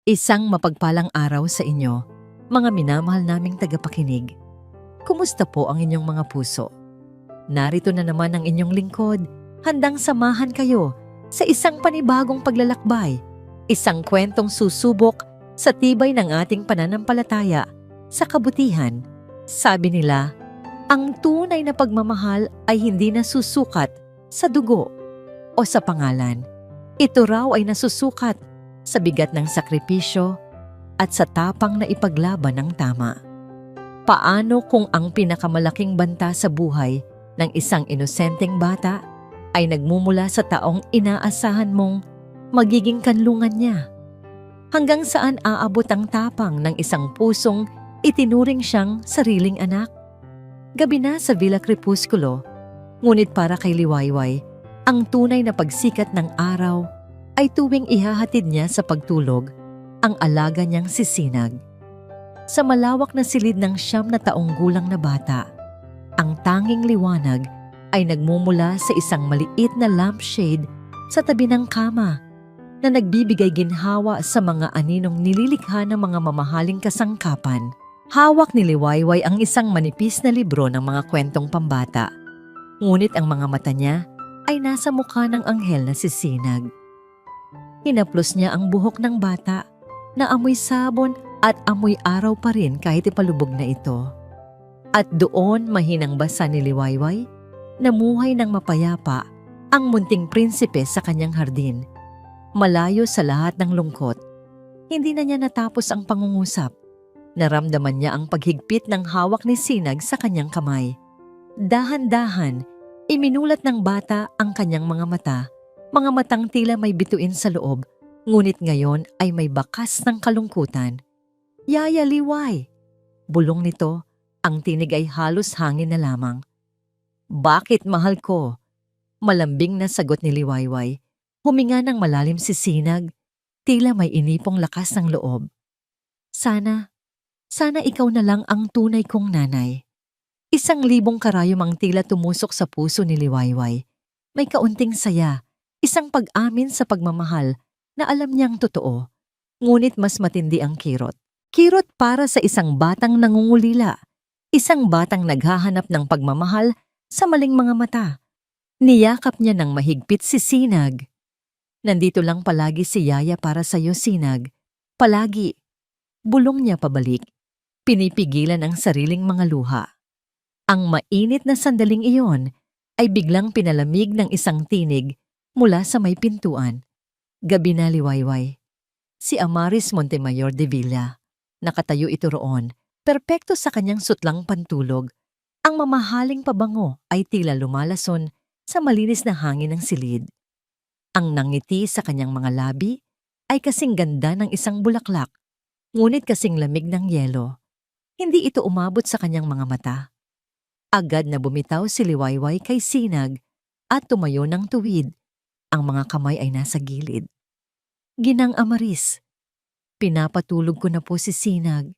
Isang mapagpalang araw sa inyo, mga minamahal naming tagapakinig. Kumusta po ang inyong mga puso? Narito na naman ang inyong lingkod, handang samahan kayo sa isang panibagong paglalakbay, isang kwentong susubok sa tibay ng ating pananampalataya sa kabutihan. Sabi nila, ang tunay na pagmamahal ay hindi nasusukat sa dugo o sa pangalan. Ito raw ay nasusukat sa bigat ng sakripisyo at sa tapang na ipaglaban ng tama. Paano kung ang pinakamalaking banta sa buhay ng isang inosenteng bata ay nagmumula sa taong inaasahan mong magiging kanlungan niya? Hanggang saan aabot ang tapang ng isang pusong itinuring siyang sariling anak? Gabi na sa Villa Crepusculo, ngunit para kay Liwayway, ang tunay na pagsikat ng araw ay tuwing ihahatid niya sa pagtulog ang alaga niyang si Sinag. Sa malawak na silid ng 9 na taong gulang na bata, ang tanging liwanag ay nagmumula sa isang maliit na lampshade sa tabi ng kama na nagbibigay ginhawa sa mga aninong nililikha ng mga mamahaling kasangkapan. Hawak ni Liwayway ang isang manipis na libro ng mga kwentong pambata, ngunit ang mga mata niya ay nasa mukha ng anghel na si Sinag. Hinaplos niya ang buhok ng bata na amoy sabon at amoy araw pa rin kahit ipalubog na ito. At doon mahinang basa ni Liwayway, namuhay ng mapayapa ang munting prinsipe sa kanyang hardin. Malayo sa lahat ng lungkot, hindi na niya natapos ang pangungusap. Naramdaman niya ang paghigpit ng hawak ni Sinag sa kanyang kamay. Dahan-dahan, iminulat ng bata ang kanyang mga matang tila may bituin sa loob, ngunit ngayon ay may bakas ng kalungkutan. Yaya Liway! Bulong nito, ang tinig ay halos hangin na lamang. Bakit, mahal ko? Malambing na sagot ni Liwayway. Huminga ng malalim si Sinag, tila may inipong lakas ng loob. Sana ikaw na lang ang tunay kong nanay. 1,000 karayom ang tila tumusok sa puso ni Liwayway. May kaunting saya, isang pag-amin sa pagmamahal na alam niyang totoo, ngunit mas matindi ang kirot. Kirot para sa isang batang nangungulila, isang batang naghahanap ng pagmamahal sa maling mga mata. Niyakap niya ng mahigpit si Sinag. Nandito lang palagi si Yaya para sa iyo, Sinag. Palagi. Bulong niya pabalik. Pinipigilan ang sariling mga luha. Ang mainit na sandaling iyon ay biglang pinalamig ng isang tinig mula sa may pintuan. Gabi na, Liwayway. Si Amaris Montemayor de Villa. Nakatayo ito roon, perpekto sa kanyang sutlang pantulog. Ang mamahaling pabango ay tila lumalason sa malinis na hangin ng silid. Ang nangiti sa kanyang mga labi ay kasing ganda ng isang bulaklak, ngunit kasing lamig ng yelo. Hindi ito umabot sa kanyang mga mata. Agad na bumitaw si Liwayway kay Sinag at tumayo ng tuwid. Ang mga kamay ay nasa gilid. Ginang Amaris, pinapatulog ko na po si Sinag.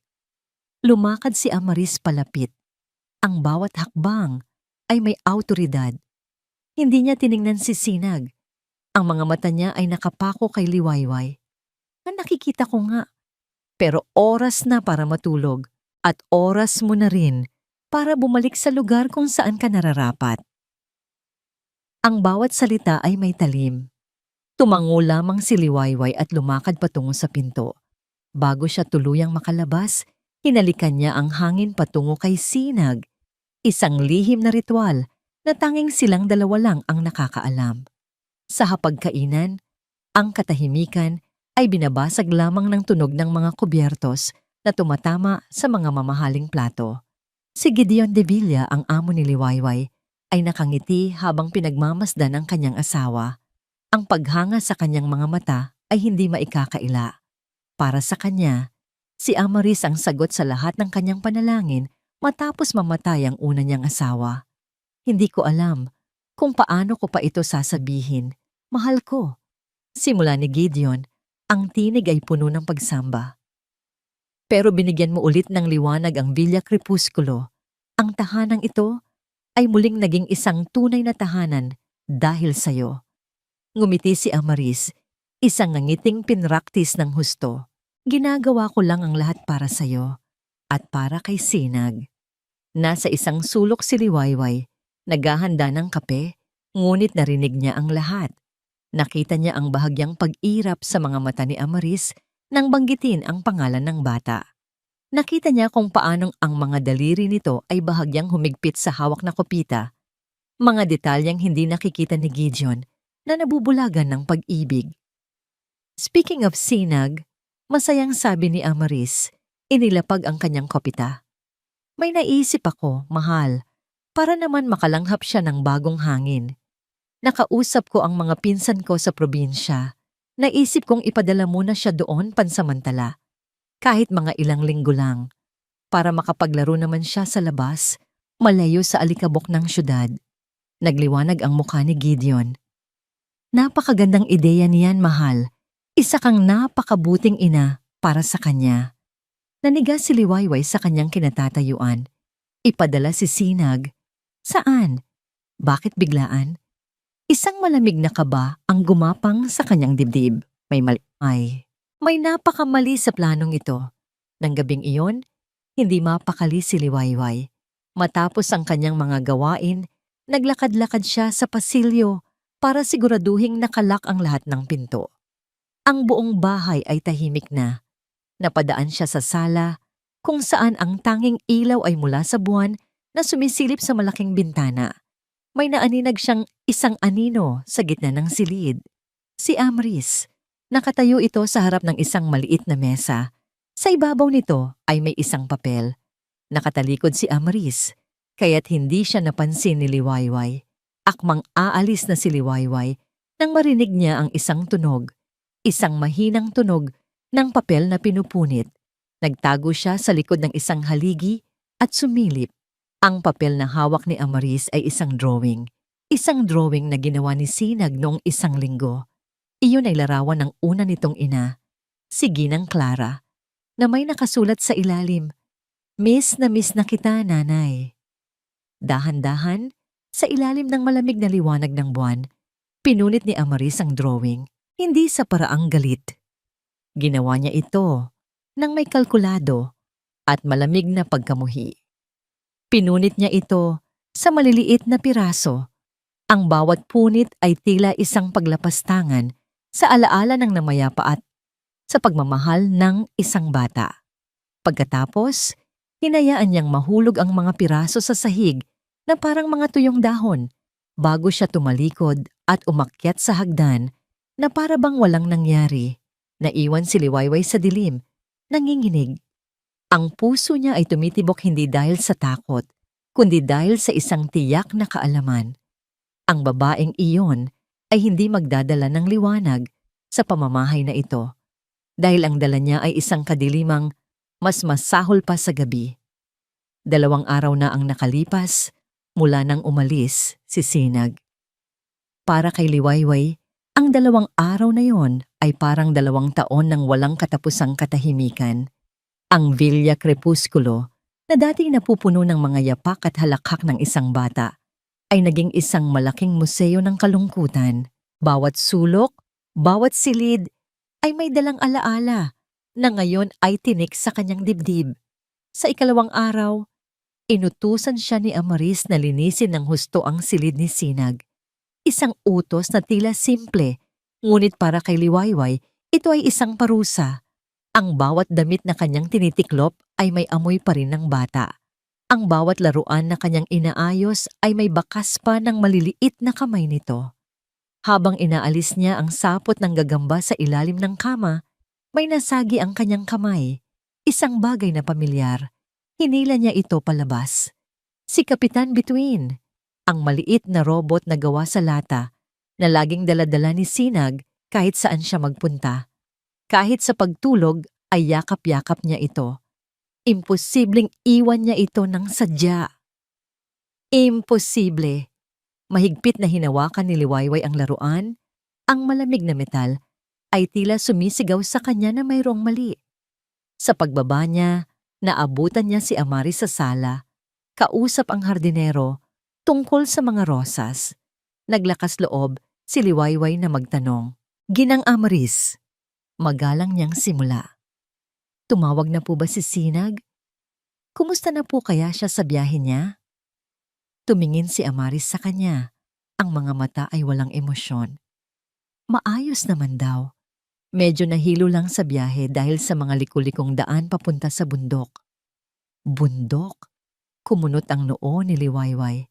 Lumakad si Amaris palapit. Ang bawat hakbang ay may awtoridad. Hindi niya tiningnan si Sinag. Ang mga mata niya ay nakapako kay Liwayway. Nakikita ko nga. Pero oras na para matulog at oras mo na rin para bumalik sa lugar kung saan ka nararapat. Ang bawat salita ay may talim. Tumango lamang si Liwayway at lumakad patungo sa pinto. Bago siya tuluyang makalabas, hinalikan niya ang hangin patungo kay Sinag. Isang lihim na ritual na tanging silang dalawa lang ang nakakaalam. Sa hapagkainan, ang katahimikan ay binabasag lamang ng tunog ng mga kubyertos na tumatama sa mga mamahaling plato. Si Gideon de Villa, ang amo ni Liwayway, ay nakangiti habang pinagmamasdan ang kanyang asawa. Ang paghanga sa kanyang mga mata ay hindi maikakaila. Para sa kanya, si Amaris ang sagot sa lahat ng kanyang panalangin matapos mamatay ang una niyang asawa. Hindi ko alam kung paano ko pa ito sasabihin. Mahal ko. Simula ni Gideon, ang tinig ay puno ng pagsamba. Pero binigyan mo ulit ng liwanag ang Villa Crepusculo. Ang tahanang ito ay muling naging isang tunay na tahanan dahil sa'yo. Ngumiti si Amaris, isang ngangiting pinraktis ng husto. Ginagawa ko lang ang lahat para sa'yo at para kay Sinag. Nasa isang sulok si Liwayway, naghahanda ng kape, ngunit narinig niya ang lahat. Nakita niya ang bahagyang pag-irap sa mga mata ni Amaris nang banggitin ang pangalan ng bata. Nakita niya kung paanong ang mga daliri nito ay bahagyang humigpit sa hawak na kopita, mga detalyeng hindi nakikita ni Gideon na nabubulagan ng pag-ibig. Speaking of Sinag, masayang sabi ni Amaris, inilapag ang kanyang kopita. May naisip ako, mahal, para naman makalanghap siya ng bagong hangin. Nakausap ko ang mga pinsan ko sa probinsya. Naisip kong ipadala muna siya doon pansamantala, kahit mga ilang linggo lang, para makapaglaro naman siya sa labas, malayo sa alikabok ng syudad. Nagliwanag ang mukha ni Gideon. Napakagandang ideya niyan, mahal. Isa kang napakabuting ina para sa kanya. Naniga si Liwayway sa kanyang kinatatayuan. Ipadala si Sinag. Saan? Bakit biglaan? Isang malamig na kaba ang gumapang sa kanyang dibdib. May napakamali sa planong ito. Nang gabing iyon, hindi mapakali si Liwayway. Matapos ang kanyang mga gawain, naglakad-lakad siya sa pasilyo para siguraduhing nakalak ang lahat ng pinto. Ang buong bahay ay tahimik na. Napadaan siya sa sala, kung saan ang tanging ilaw ay mula sa buwan na sumisilip sa malaking bintana. May naaninag siyang isang anino sa gitna ng silid. Si Amaris. Nakatayo ito sa harap ng isang maliit na mesa. Sa ibabaw nito ay may isang papel. Nakatalikod si Amaris, kaya't hindi siya napansin ni Liwayway. Akmang aalis na si Liwayway nang marinig niya ang isang tunog. Isang mahinang tunog ng papel na pinupunit. Nagtago siya sa likod ng isang haligi at sumilip. Ang papel na hawak ni Amaris ay isang drawing. Isang drawing na ginawa ni Sinag noong isang linggo. Iyon ay larawan ng una nitong ina, si Ginang Clara, na may nakasulat sa ilalim, Miss na kita, nanay. Dahan-dahan, sa ilalim ng malamig na liwanag ng buwan, pinunit ni Amaris ang drawing, hindi sa paraang galit. Ginawa niya ito nang may kalkulado at malamig na pagkamuhi. Pinunit niya ito sa maliliit na piraso. Ang bawat punit ay tila isang paglapastangan sa alaala ng namayapa at sa pagmamahal ng isang bata. Pagkatapos, hinayaan niyang mahulog ang mga piraso sa sahig na parang mga tuyong dahon bago siya tumalikod at umakyat sa hagdan na para bang walang nangyari. Naiwan si Liwayway sa dilim, nanginginig. Ang puso niya ay tumitibok hindi dahil sa takot, kundi dahil sa isang tiyak na kaalaman. Ang babaeng iyon ay hindi magdadala ng liwanag sa pamamahay na ito, dahil ang dala niya ay isang kadilimang mas masahol pa sa gabi. 2 araw na ang nakalipas mula nang umalis si Sinag. Para kay Liwayway, ang 2 araw na yon ay parang 2 taon ng walang katapusang katahimikan. Ang Villa Crepusculo, na dating napupuno ng mga yapak at halakhak ng isang bata, ay naging isang malaking museo ng kalungkutan. Bawat sulok, bawat silid, ay may dalang alaala na ngayon ay tinik sa kanyang dibdib. Sa 2 araw, inutusan siya ni Amaris na linisin ng husto ang silid ni Sinag. Isang utos na tila simple, ngunit para kay Liwayway, ito ay isang parusa. Ang bawat damit na kanyang tinitiklop ay may amoy pa rin ng bata. Ang bawat laruan na kanyang inaayos ay may bakas pa ng maliliit na kamay nito. Habang inaalis niya ang sapot ng gagamba sa ilalim ng kama, may nasagi ang kanyang kamay. Isang bagay na pamilyar. Hinila niya ito palabas. Si Kapitan Bituin, ang maliit na robot na gawa sa lata na laging daladala ni Sinag kahit saan siya magpunta. Kahit sa pagtulog ay yakap-yakap niya ito. Imposibleng iwan niya ito ng sadya. Imposible. Mahigpit na hinawakan ni Liwayway ang laruan, ang malamig na metal ay tila sumisigaw sa kanya na mayroong mali. Sa pagbaba niya, naabutan niya si Amaris sa sala, kausap ang hardinero tungkol sa mga rosas. Naglakas loob si Liwayway na magtanong, Ginang Amaris. Magalang niyang simula. Tumawag na po ba si Sinag? Kumusta na po kaya siya sa biyahe niya? Tumingin si Amaris sa kanya. Ang mga mata ay walang emosyon. Maayos naman daw. Medyo nahilo lang sa biyahe dahil sa mga likulikong daan papunta sa bundok. Bundok? Kumunot ang noo ni Liwayway.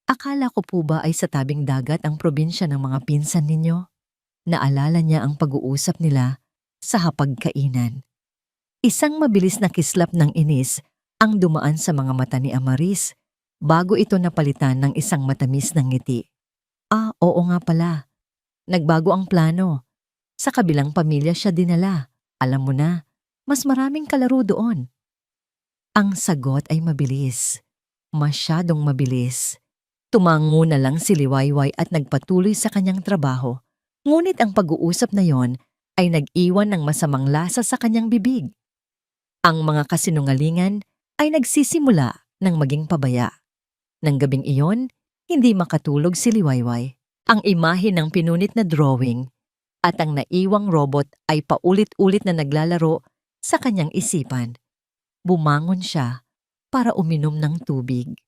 Akala ko po ba ay sa tabing dagat ang probinsya ng mga pinsan ninyo? Naalala niya ang pag-uusap nila sa hapagkainan. Isang mabilis na kislap ng inis ang dumaan sa mga mata ni Amaris bago ito napalitan ng isang matamis na ngiti. Oo nga pala. Nagbago ang plano. Sa kabilang pamilya siya dinala. Alam mo na, mas maraming kalaro doon. Ang sagot ay mabilis. Masyadong mabilis. Tumango na lang si Liwayway at nagpatuloy sa kanyang trabaho. Ngunit ang pag-uusap na yon ay nag-iwan ng masamang lasa sa kanyang bibig. Ang mga kasinungalingan ay nagsisimula ng maging pabaya. Nang gabing iyon, hindi makatulog si Liwayway. Ang imahe ng pinunit na drawing at ang naiwang robot ay paulit-ulit na naglalaro sa kanyang isipan. Bumangon siya para uminom ng tubig.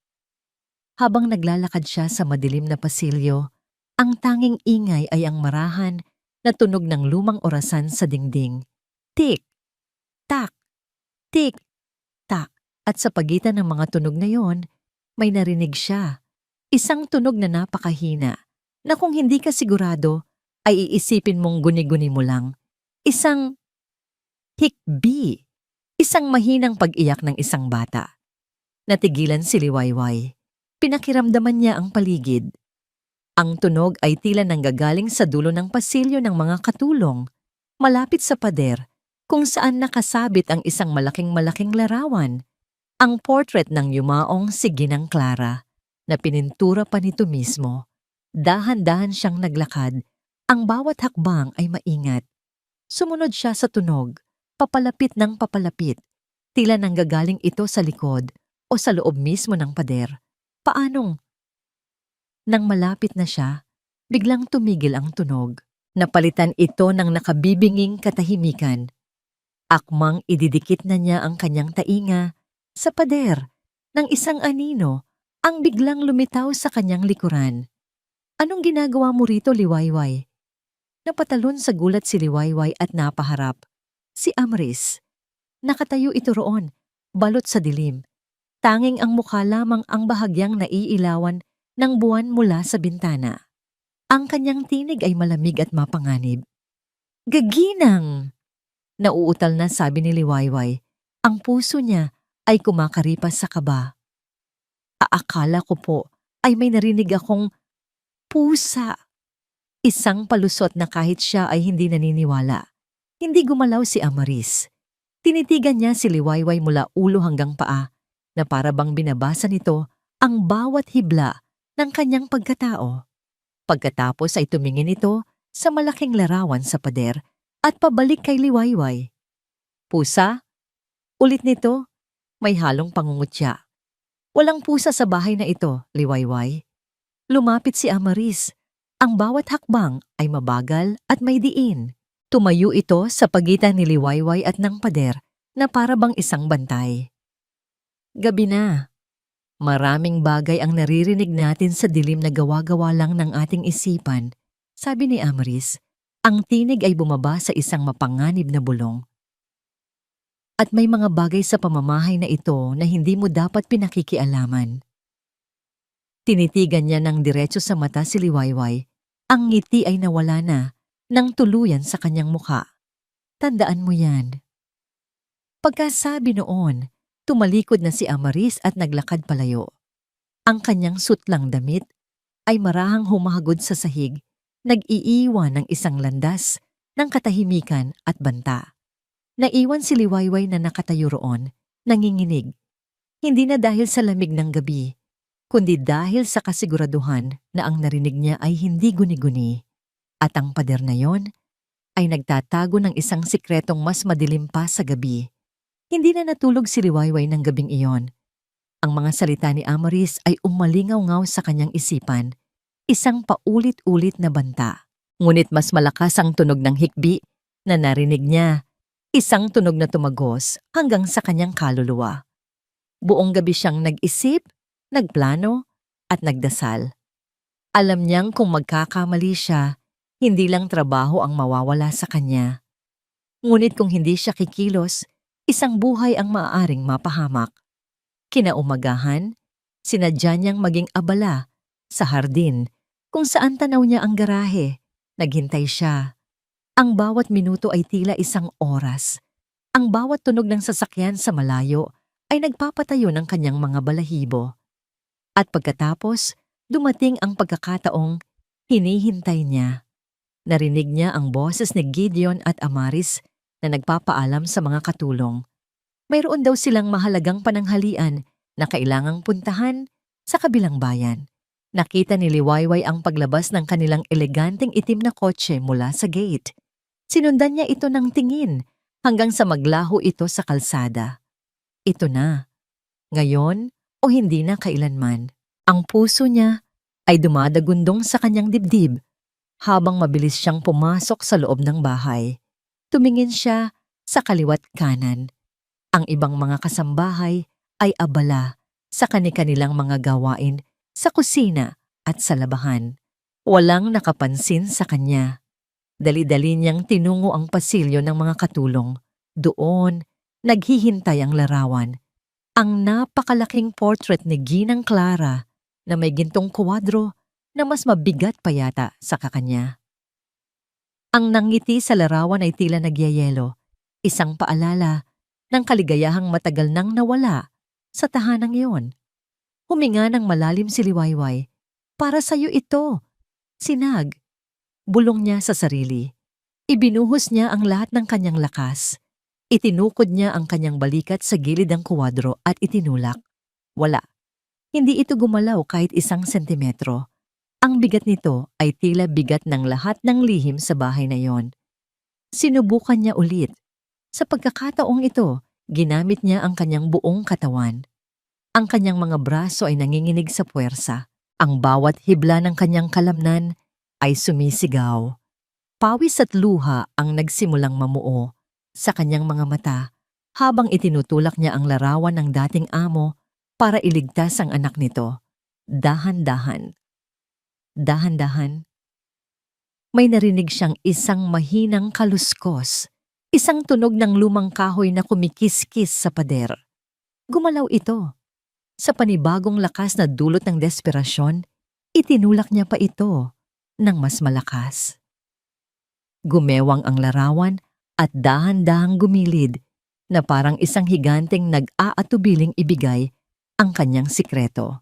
Habang naglalakad siya sa madilim na pasilyo, ang tanging ingay ay ang marahan na tunog ng lumang orasan sa dingding. Tik, tak, tik, tak. At sa pagitan ng mga tunog na yon, may narinig siya. Isang tunog na napakahina na kung hindi ka sigurado ay iisipin mong guni-guni mo lang. Isang hikbi. Isang mahinang pag-iyak ng isang bata. Natigilan si Liwayway. Pinakiramdaman niya ang paligid. Ang tunog ay tila nanggagaling sa dulo ng pasilyo ng mga katulong, malapit sa pader, kung saan nakasabit ang isang malaking-malaking larawan, ang portrait ng yumaong si Ginang Clara, na pinintura pa nito mismo. Dahan-dahan siyang naglakad, ang bawat hakbang ay maingat. Sumunod siya sa tunog, papalapit ng papalapit, tila nanggagaling ito sa likod o sa loob mismo ng pader. Paanong? Nang malapit na siya, biglang tumigil ang tunog. Napalitan ito ng nakabibinging katahimikan. Akmang ididikit na niya ang kanyang tainga sa pader ng isang anino ang biglang lumitaw sa kanyang likuran. Anong ginagawa mo rito, Liwayway? Napatalon sa gulat si Liwayway at napaharap. Si Amaris. Nakatayo ito roon, balot sa dilim. Tanging ang mukha lamang ang bahagyang naiilawan ng buwan mula sa bintana. Ang kanyang tinig ay malamig at mapanganib. Gaginang! Nauutal na sabi ni Liwayway. Ang puso niya ay kumakaripas sa kaba. Aakala ko po ay may narinig akong pusa. Isang palusot na kahit siya ay hindi naniniwala. Hindi gumalaw si Amaris. Tinitigan niya si Liwayway mula ulo hanggang paa na para bang binabasa nito ang bawat hibla ng kanyang pagkatao. Pagkatapos ay tumingin ito sa malaking larawan sa pader at pabalik kay Liwayway. Pusa? Ulit nito, may halong pangungutya. Walang pusa sa bahay na ito, Liwayway. Lumapit si Amaris. Ang bawat hakbang ay mabagal at may diin. Tumayo ito sa pagitan ni Liwayway at ng pader na para bang isang bantay. Gabi na. Maraming bagay ang naririnig natin sa dilim na gawa-gawa lang ng ating isipan, sabi ni Amaris. Ang tinig ay bumaba sa isang mapanganib na bulong. At may mga bagay sa pamamahay na ito na hindi mo dapat pinakikialaman. Tinitigan niya ng diretso sa mata si Liwayway. Ang ngiti ay nawala na nang tuluyan sa kanyang mukha. Tandaan mo yan. Pagkasabi noon, tumalikod na si Amaris at naglakad palayo. Ang kanyang sutlang damit ay marahang humahagod sa sahig, nag-iiwan ng isang landas ng katahimikan at banta. Naiwan si Liwayway na nakatayo roon, nanginginig. Hindi na dahil sa lamig ng gabi, kundi dahil sa kasiguraduhan na ang narinig niya ay hindi guni-guni. At ang pader na yon ay nagtatago ng isang sikretong mas madilim pa sa gabi. Hindi na natulog si Liwayway ng gabing iyon. Ang mga salita ni Amaris ay umalingaw-ngaw sa kanyang isipan, isang paulit-ulit na banta. Ngunit mas malakas ang tunog ng hikbi na narinig niya Isang tunog na tumagos hanggang sa kanyang kaluluwa. Buong gabi siyang nag-isip, nagplano, at nagdasal. Alam niyang kung magkakamali siya, hindi lang trabaho ang mawawala sa kanya. Ngunit kung hindi siya kikilos, isang buhay ang maaaring mapahamak. Kinaumagahan, sinadya niyang maging abala sa hardin kung saan tanaw niya ang garahe. Naghintay siya. Ang bawat minuto ay tila isang oras. Ang bawat tunog ng sasakyan sa malayo ay nagpapatayo ng kanyang mga balahibo. At pagkatapos, dumating ang pagkakataong hinihintay niya. Narinig niya ang boses ni Gideon at Amaris na nagpapaalam sa mga katulong. Mayroon daw silang mahalagang pananghalian na kailangang puntahan sa kabilang bayan. Nakita ni Liwayway ang paglabas ng kanilang eleganteng itim na kotse mula sa gate. Sinundan niya ito ng tingin hanggang sa maglaho ito sa kalsada. Ito na. Ngayon o hindi na kailanman. Ang puso niya ay dumadagundong sa kanyang dibdib habang mabilis siyang pumasok sa loob ng bahay. Tumingin siya sa kaliwat kanan. Ang ibang mga kasambahay ay abala sa kani-kanilang mga gawain sa kusina at sa labahan. Walang nakapansin sa kanya. Dali-dali niyang tinungo ang pasilyo ng mga katulong. Doon, naghihintay ang larawan. Ang napakalaking portrait ni Ginang Clara na may gintong kwadro na mas mabigat pa yata sa kakanya. Ang nangiti sa larawan ay tila nagyayelo, isang paalala ng kaligayahang matagal nang nawala sa tahanang iyon. Huminga ng malalim si Liwayway. Para sa'yo ito, sinag. Bulong niya sa sarili. Ibinuhos niya ang lahat ng kanyang lakas. Itinukod niya ang kanyang balikat sa gilid ng kuwadro at itinulak. Wala. Hindi ito gumalaw kahit isang sentimetro. Ang bigat nito ay tila bigat ng lahat ng lihim sa bahay na yon. Sinubukan niya ulit. Sa pagkakataong ito, ginamit niya ang kanyang buong katawan. Ang kanyang mga braso ay nanginginig sa puwersa. Ang bawat hibla ng kanyang kalamnan ay sumisigaw. Pawis at luha ang nagsimulang mamuo sa kanyang mga mata habang itinutulak niya ang larawan ng dating amo para iligtas ang anak nito. Dahan-dahan. Dahan-dahan. May narinig siyang isang mahinang kaluskos, isang tunog ng lumang kahoy na kumikiskis sa pader. Gumalaw ito. Sa panibagong lakas na dulot ng desperasyon, itinulak niya pa ito ng mas malakas. Gumewang ang larawan at dahan-dahang gumilid na parang isang higanteng nag-aatubiling ibigay ang kanyang sikreto.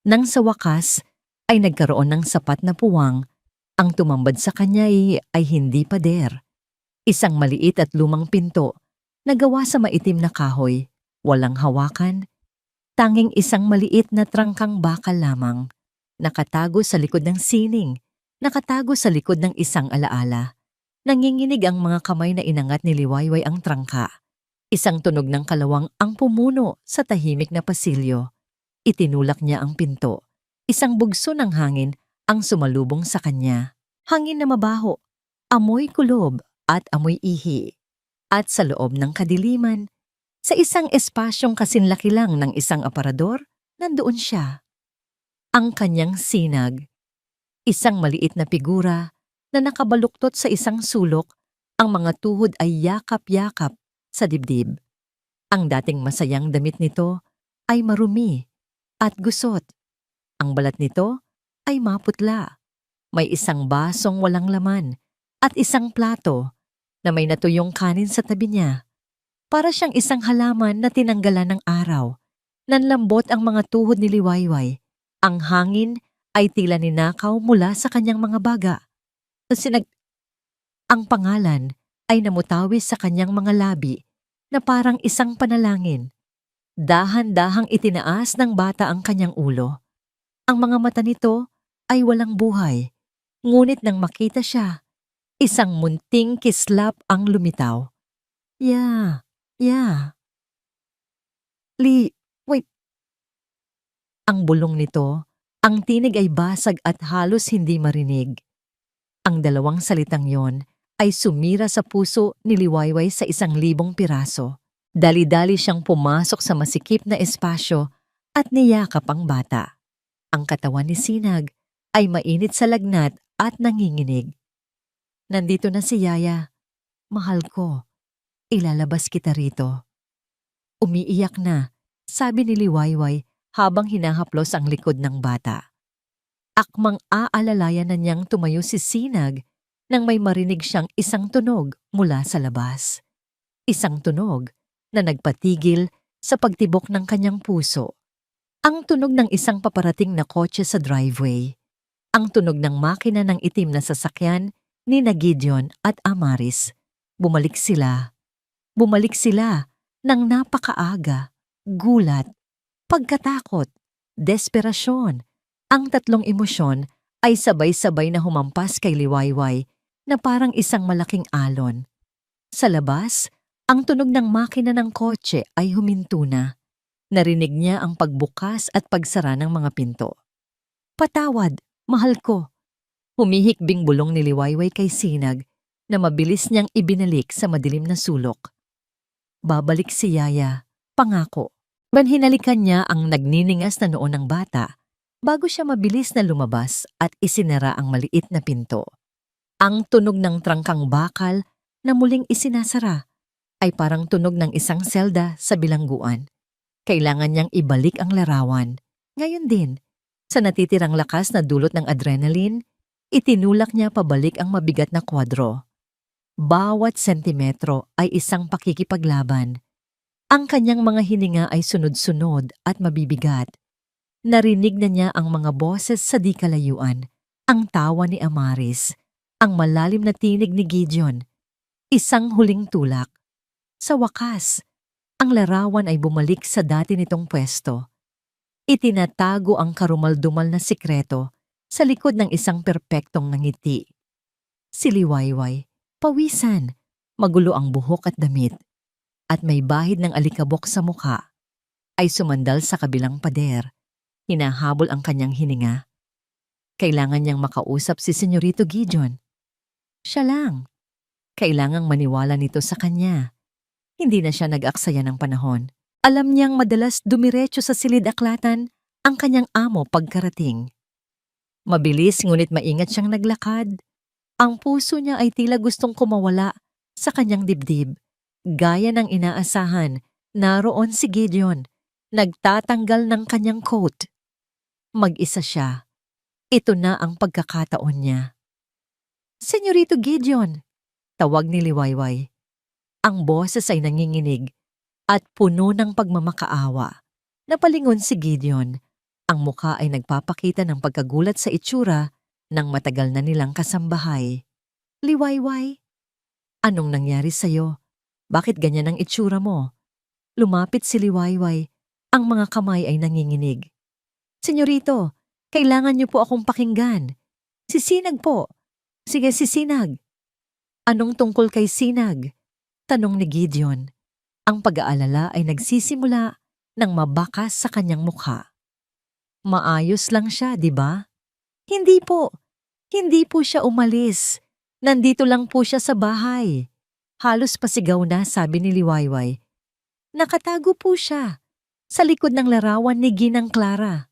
Nang sa wakas ay nagkaroon ng sapat na puwang, ang tumambad sa kanya ay hindi pader. Isang maliit at lumang pinto na gawa sa maitim na kahoy, walang hawakan, tanging isang maliit na trangkang bakal lamang, nakatago sa likod ng sining, nakatago sa likod ng isang alaala. Nanginginig ang mga kamay na inangat ni Liwayway ang trangka. Isang tunog ng kalawang ang pumuno sa tahimik na pasilyo. Itinulak niya ang pinto. Isang bugso ng hangin ang sumalubong sa kanya. Hangin na mabaho, amoy kulob at amoy ihi. At sa loob ng kadiliman, sa isang espasyong kasinlaki lang ng isang aparador, nandoon siya. Ang kanyang sinag. Isang maliit na figura na nakabaluktot sa isang sulok, ang mga tuhod ay yakap-yakap sa dibdib. Ang dating masayang damit nito ay marumi at gusot. Ang balat nito ay maputla. May isang basong walang laman at isang plato na may natuyong kanin sa tabi niya. Para siyang isang halaman na tinanggalan ng araw. Nanlambot ang mga tuhod ni Liwayway. Ang hangin ay tila ninakaw mula sa kanyang mga baga. Ang pangalan ay namutawi sa kanyang mga labi na parang isang panalangin. Dahan-dahang itinaas ng bata ang kanyang ulo. Ang mga mata nito ay walang buhay. Ngunit nang makita siya, isang munting kislap ang lumitaw. Yeah. Wait. Ang bulong nito, ang tinig ay basag at halos hindi marinig. Ang dalawang salitang yon ay sumira sa puso ni Liwayway sa 1,000 piraso. Dali-dali siyang pumasok sa masikip na espasyo at niyakap ang bata. Ang katawan ni Sinag ay mainit sa lagnat at nanginginig. Nandito na si Yaya. Mahal ko, ilalabas kita rito. Umiiyak na, sabi ni Liwayway habang hinahaplos ang likod ng bata. Akmang aalalayan na niyang tumayo si Sinag nang may marinig siyang isang tunog mula sa labas. Isang tunog na nagpatigil sa pagtibok ng kanyang puso. Ang tunog ng isang paparating na kotse sa driveway. Ang tunog ng makina ng itim na sasakyan ni Gideon at Amaris. Bumalik sila. Bumalik sila ng napakaaga, gulat, pagkatakot, desperasyon. Ang tatlong emosyon ay sabay-sabay na humampas kay Liwayway na parang isang malaking alon. Sa labas, ang tunog ng makina ng kotse ay huminto na. Narinig niya ang pagbukas at pagsara ng mga pinto. Patawad, mahal ko. Humihikbing bulong ni Liwayway kay Sinag na mabilis niyang ibinalik sa madilim na sulok. Babalik si Yaya, pangako. Hinalikan niya ang nagniningas na noo ng bata bago siya mabilis na lumabas at isinara ang maliit na pinto. Ang tunog ng trangkang bakal na muling isinasara ay parang tunog ng isang selda sa bilangguan. Kailangan niyang ibalik ang larawan. Ngayon din, sa natitirang lakas na dulot ng adrenaline, itinulak niya pabalik ang mabigat na kwadro. Bawat sentimetro ay isang pakikipaglaban. Ang kanyang mga hininga ay sunod-sunod at mabibigat. Narinig na niya ang mga boses sa di kalayuan, ang tawa ni Amaris, ang malalim na tinig ni Gideon, isang huling tulak. Sa wakas, ang larawan ay bumalik sa dati nitong pwesto. Itinatago ang karumal-dumal na sikreto sa likod ng isang perpektong ngiti. Si Liwayway, pawisan, magulo ang buhok at damit, at may bahid ng alikabok sa mukha, ay sumandal sa kabilang pader. Hinahabol ang kanyang hininga. Kailangan niyang makausap si Senyorito Gideon. Siya lang. Kailangang maniwala nito sa kanya. Hindi na siya nag-aksaya ng panahon. Alam niyang madalas dumiretso sa silid-aklatan ang kanyang amo pagkarating. Mabilis ngunit maingat siyang naglakad. Ang puso niya ay tila gustong kumawala sa kanyang dibdib. Gaya ng inaasahan, naroon si Gideon, nagtatanggal ng kanyang coat. Mag-isa siya. Ito na ang pagkakataon niya. Senyorito Gideon, tawag ni Liwayway. Ang boses ay nanginginig at puno ng pagmamakaawa. Napalingon si Gideon. Ang mukha ay nagpapakita ng pagkagulat sa itsura ng matagal na nilang kasambahay. Liwayway, anong nangyari sa'yo? Bakit ganyan ang itsura mo? Lumapit si Liwayway. Ang mga kamay ay nanginginig. Senyorito, kailangan niyo po akong pakinggan. Si Sinag po. Sige, si Sinag. Anong tungkol kay Sinag? Tanong ni Gideon. Ang pag-aalala ay nagsisimula nang mabakas sa kanyang mukha. Maayos lang siya, di ba? Hindi po. Hindi po siya umalis. Nandito lang po siya sa bahay. Halos pasigaw na, sabi ni Liwayway. Nakatago po siya sa likod ng larawan ni Ginang Clara.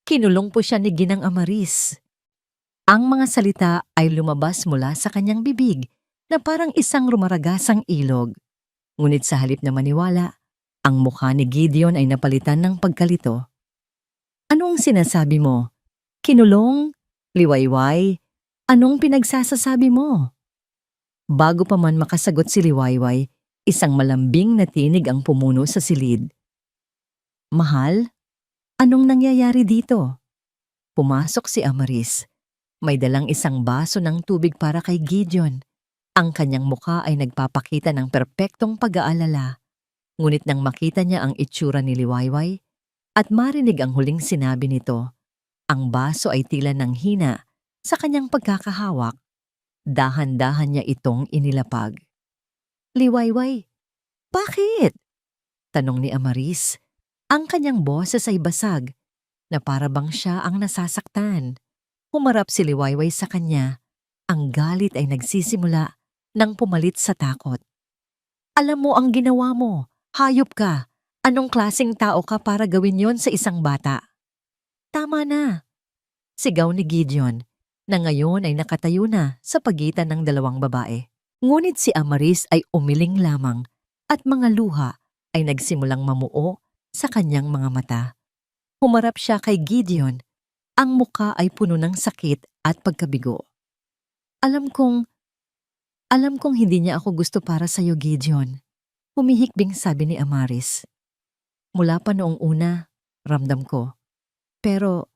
Kinulong po siya ni Ginang Amaris. Ang mga salita ay lumabas mula sa kanyang bibig na parang isang rumaragasang ilog. Ngunit sa halip na maniwala, ang mukha ni Gideon ay napalitan ng pagkalito. Anong sinasabi mo? Kinulong? Liwayway? Anong pinagsasasabi mo? Bago pa man makasagot si Liwayway, isang malambing na tinig ang pumuno sa silid. Mahal, anong nangyayari dito? Pumasok si Amaris. May dalang isang baso ng tubig para kay Gideon. Ang kanyang mukha ay nagpapakita ng perpektong pag-aalala. Ngunit nang makita niya ang itsura ni Liwayway at marinig ang huling sinabi nito, ang baso ay tila nang hina sa kanyang pagkakahawak. Dahan-dahan niya itong inilapag. Liwayway, bakit? Tanong ni Amaris. Ang kanyang boses ay basag na para bang siya ang nasasaktan. Humarap si Liwayway sa kanya. Ang galit ay nagsisimula nang pumalit sa takot. Alam mo ang ginawa mo. Hayop ka. Anong klaseng tao ka para gawin yon sa isang bata? Tama na, sigaw ni Gideon, na ngayon ay nakatayo na sa pagitan ng dalawang babae. Ngunit si Amaris ay umiling lamang at mga luha ay nagsimulang mamuo sa kanyang mga mata. Humarap siya kay Gideon. Ang muka ay puno ng sakit at pagkabigo. Alam kong hindi niya ako gusto para sa'yo, Gideon. Humihikbing sabi ni Amaris. Mula pa noong una, ramdam ko. Pero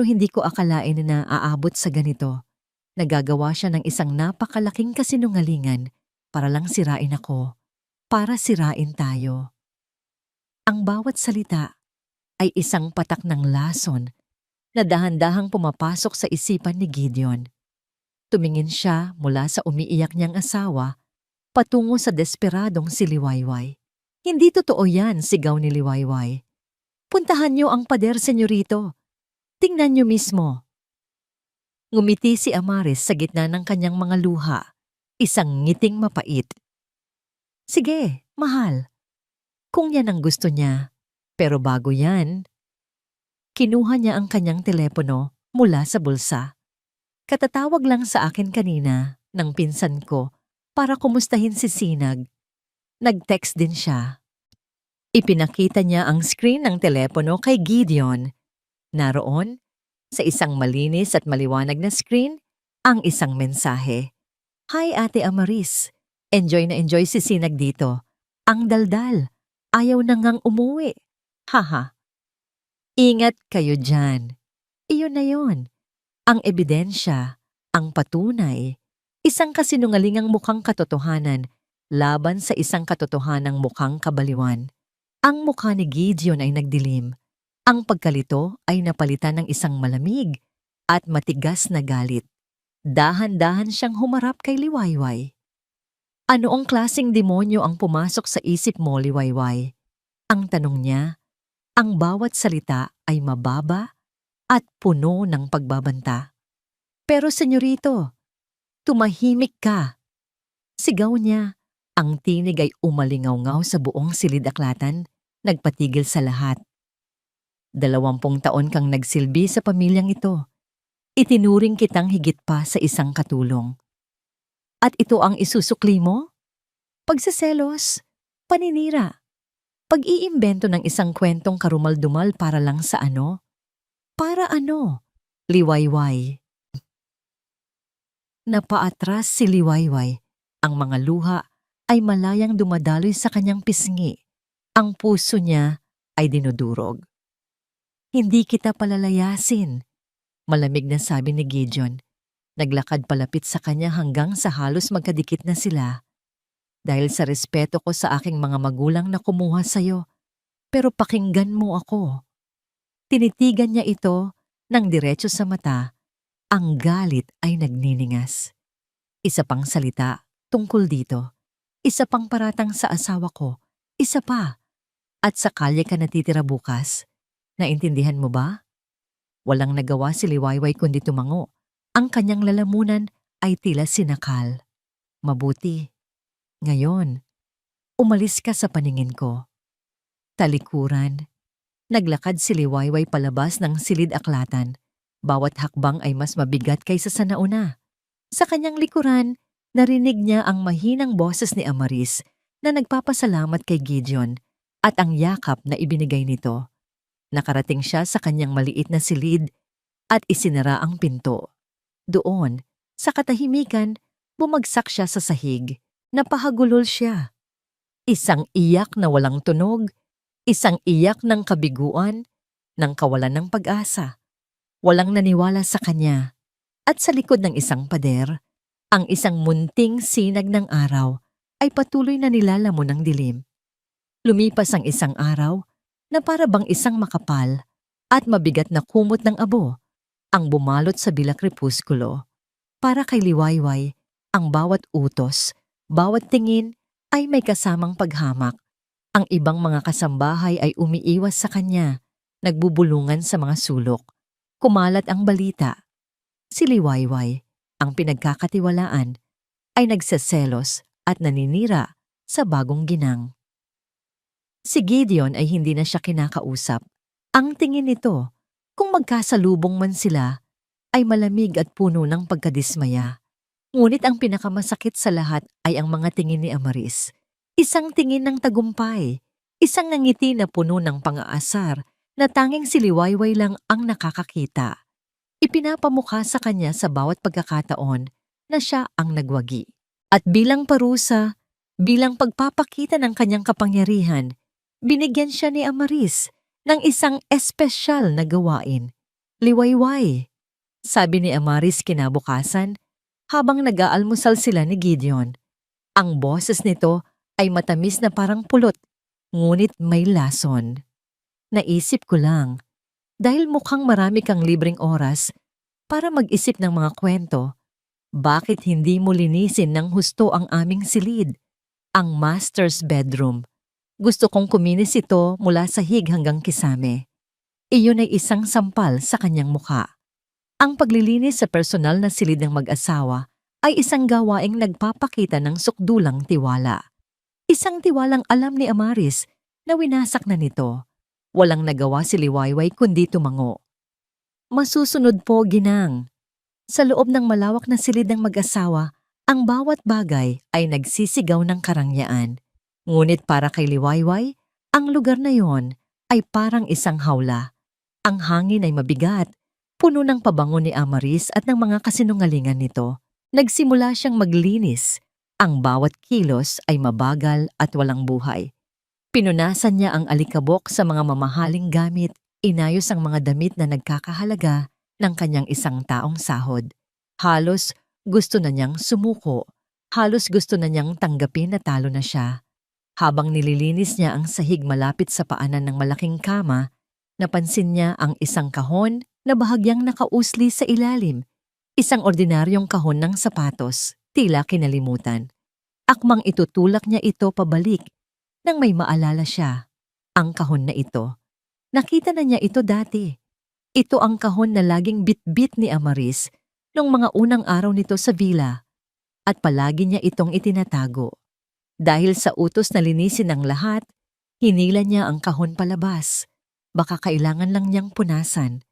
hindi ko akalain na aabot sa ganito. Nagagawa siya ng isang napakalaking kasinungalingan para lang sirain ako, para sirain tayo. Ang bawat salita ay isang patak ng lason na dahan-dahang pumapasok sa isipan ni Gideon. Tumingin siya mula sa umiiyak niyang asawa patungo sa desperadong si Liwayway. Hindi totoo yan, sigaw ni Liwayway. Puntahan niyo ang pader, senyorito. Tingnan niyo mismo. Ngumiti si Amaris sa gitna ng kanyang mga luha, isang ngiting mapait. Sige, mahal. Kung yan ang gusto niya. Pero bago yan, kinuha niya ang kanyang telepono mula sa bulsa. Katatawag lang sa akin kanina ng pinsan ko para kumustahin si Sinag. Nag-text din siya. Ipinakita niya ang screen ng telepono kay Gideon. Naroon, sa isang malinis at maliwanag na screen, ang isang mensahe. Hi Ate Amaris, enjoy na enjoy si Sinag dito. Ang daldal, ayaw na ngang umuwi. Haha. Ingat kayo dyan. Iyon na yon. Ang ebidensya, ang patunay, isang kasinungalingang mukhang katotohanan laban sa isang katotohanang mukhang kabaliwan. Ang mukha ni Gideon ay nagdilim. Ang pagkalito ay napalitan ng isang malamig at matigas na galit. Dahan-dahan siyang humarap kay Liwayway. Ano ang klaseng demonyo ang pumasok sa isip mo, Liwayway? Ang tanong niya, ang bawat salita ay mababa at puno ng pagbabanta. Pero senyorito, tumahimik ka. Sigaw niya. Ang tinig ay umalingaw-ngaw sa buong silid-aklatan, nagpatigil sa lahat. 20 taon kang nagsilbi sa pamilyang ito. Itinuring kitang higit pa sa isang katulong. At ito ang isusukli mo? Pagseselos, paninira, pag-iimbento ng isang kwentong karumal-dumal para lang sa ano? Para ano? Liwayway. Napaatras si Liwayway. Ang mga luha ay malayang dumadaloy sa kanyang pisngi. Ang puso niya ay dinudurog. Hindi kita palalayasin, malamig na sabi ni Gideon. Naglakad palapit sa kanya hanggang sa halos magkadikit na sila. Dahil sa respeto ko sa aking mga magulang na kumuha sa'yo, pero pakinggan mo ako. Tinitigan niya ito ng diretso sa mata. Ang galit ay nagniningas. Isa pang salita tungkol dito. Isa pang paratang sa asawa ko. Isa pa. At sa kalye ka natitira bukas. Naintindihan mo ba? Walang nagawa si Liwayway kundi tumango. Ang kanyang lalamunan ay tila sinakal. Mabuti. Ngayon, umalis ka sa paningin ko. Talikuran. Naglakad si Liwayway palabas ng silid-aklatan. Bawat hakbang ay mas mabigat kaysa sa nauna. Sa kanyang likuran, narinig niya ang mahinang boses ni Amaris na nagpapasalamat kay Gideon at ang yakap na ibinigay nito. Nakarating siya sa kanyang maliit na silid at isinara ang pinto. Doon, sa katahimikan, bumagsak siya sa sahig. Napahagulol siya. Isang iyak na walang tunog, isang iyak ng kabiguan, ng kawalan ng pag-asa. Walang naniwala sa kanya. At sa likod ng isang pader, ang isang munting sinag ng araw ay patuloy na nilalamon ng dilim. Lumipas ang isang araw na para bang isang makapal at mabigat na kumot ng abo ang bumalot sa bilak krepuskulo. Para kay Liwayway, ang bawat utos, bawat tingin ay may kasamang paghamak. Ang ibang mga kasambahay ay umiiwas sa kanya, nagbubulungan sa mga sulok. Kumalat ang balita. Si Liwayway, ang pinagkakatiwalaan, ay nagseselos at naninira sa bagong ginang. Si Gideon ay hindi na siya kinakausap. Ang tingin nito, kung magkasalubong man sila, ay malamig at puno ng pagkadismaya. Ngunit ang pinakamasakit sa lahat ay ang mga tingin ni Amaris. Isang tingin ng tagumpay, isang ngiti na puno ng pang-aasar na tanging si Liwayway lang ang nakakakita. Ipinapamukha sa kanya sa bawat pagkakataon na siya ang nagwagi. At bilang parusa, bilang pagpapakita ng kanyang kapangyarihan, binigyan siya ni Amaris ng isang espesyal na gawain. Liwayway, sabi ni Amaris kinabukasan habang nag-aalmusal sila ni Gideon. Ang boses nito ay matamis na parang pulot, ngunit may lason. Naisip ko lang, dahil mukhang marami kang libreng oras para mag-isip ng mga kwento, bakit hindi mo linisin ng husto ang aming silid, ang master's bedroom? Gusto kong kuminis ito mula sahig hanggang kisame. Iyon ay isang sampal sa kanyang mukha. Ang paglilinis sa personal na silid ng mag-asawa ay isang gawaing nagpapakita ng sukdulang tiwala. Isang tiwalang alam ni Amaris na winasak na nito. Walang nagawa si Liwayway kundi tumango. Masusunod po, ginang. Sa loob ng malawak na silid ng mag-asawa, ang bawat bagay ay nagsisigaw ng karangyaan. Ngunit para kay Liwayway, ang lugar na yon ay parang isang hawla. Ang hangin ay mabigat, puno ng pabango ni Amaris at ng mga kasinungalingan nito. Nagsimula siyang maglinis. Ang bawat kilos ay mabagal at walang buhay. Pinunasan niya ang alikabok sa mga mamahaling gamit, inayos ang mga damit na nagkakahalaga ng kanyang isang taong sahod. Halos gusto na niyang sumuko. Halos gusto na niyang tanggapin na talo na siya. Habang nililinis niya ang sahig malapit sa paanan ng malaking kama, napansin niya ang isang kahon na bahagyang nakausli sa ilalim. Isang ordinaryong kahon ng sapatos, tila kinalimutan. Akmang itutulak niya ito pabalik nang may maalala siya. Ang kahon na ito. Nakita na niya ito dati. Ito ang kahon na laging bit-bit ni Amaris noong mga unang araw nito sa villa. At palagi niya itong itinatago. Dahil sa utos na linisin ang lahat, hinila niya ang kahon palabas. Baka kailangan lang niyang punasan.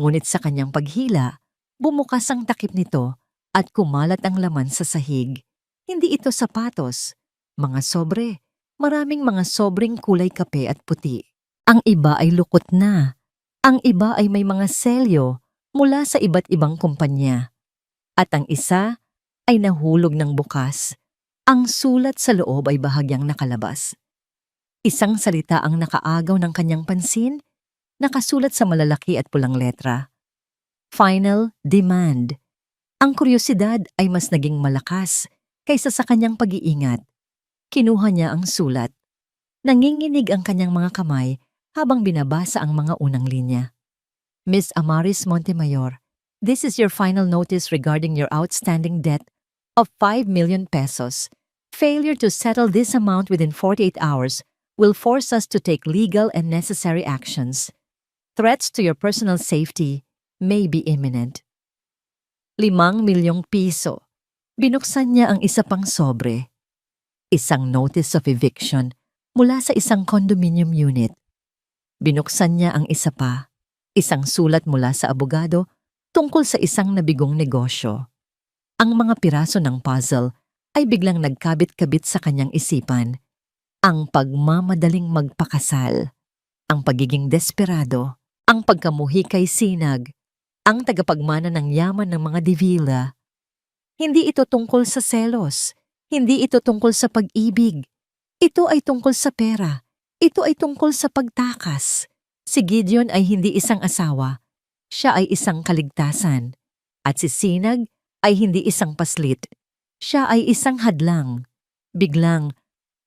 Ngunit sa kanyang paghila, bumukas ang takip nito at kumalat ang laman sa sahig. Hindi ito sapatos, mga sobre, maraming mga sobreng kulay kape at puti. Ang iba ay lukot na. Ang iba ay may mga selyo mula sa iba't ibang kumpanya. At ang isa ay nahulog ng bukas. Ang sulat sa loob ay bahagyang nakalabas. Isang salita ang nakaagaw ng kanyang pansin, nakasulat sa malalaki at pulang letra. Final demand. Ang kuryosidad ay mas naging malakas kaysa sa kanyang pag-iingat. Kinuha niya ang sulat. Nanginginig ang kanyang mga kamay habang binabasa ang mga unang linya. Miss Amaris Montemayor, this is your final notice regarding your outstanding debt of 5 million pesos. Failure to settle this amount within 48 hours will force us to take legal and necessary actions. Threats to your personal safety may be imminent. 5 milyong piso. Binuksan niya ang isa pang sobre. Isang notice of eviction mula sa isang condominium unit. Binuksan niya ang isa pa, isang sulat mula sa abogado tungkol sa isang nabigong negosyo. Ang mga piraso ng puzzle ay biglang nagkabit-kabit sa kanyang isipan. Ang pagmamadaling magpakasal, ang pagiging desperado, ang pagkamuhi kay Sinag, ang tagapagmana ng yaman ng mga Divila. Hindi ito tungkol sa selos, hindi ito tungkol sa pag-ibig. Ito ay tungkol sa pera. Ito ay tungkol sa pagtakas. Si Gideon ay hindi isang asawa. Siya ay isang kaligtasan. At si Sinag ay hindi isang paslit. Siya ay isang hadlang. Biglang,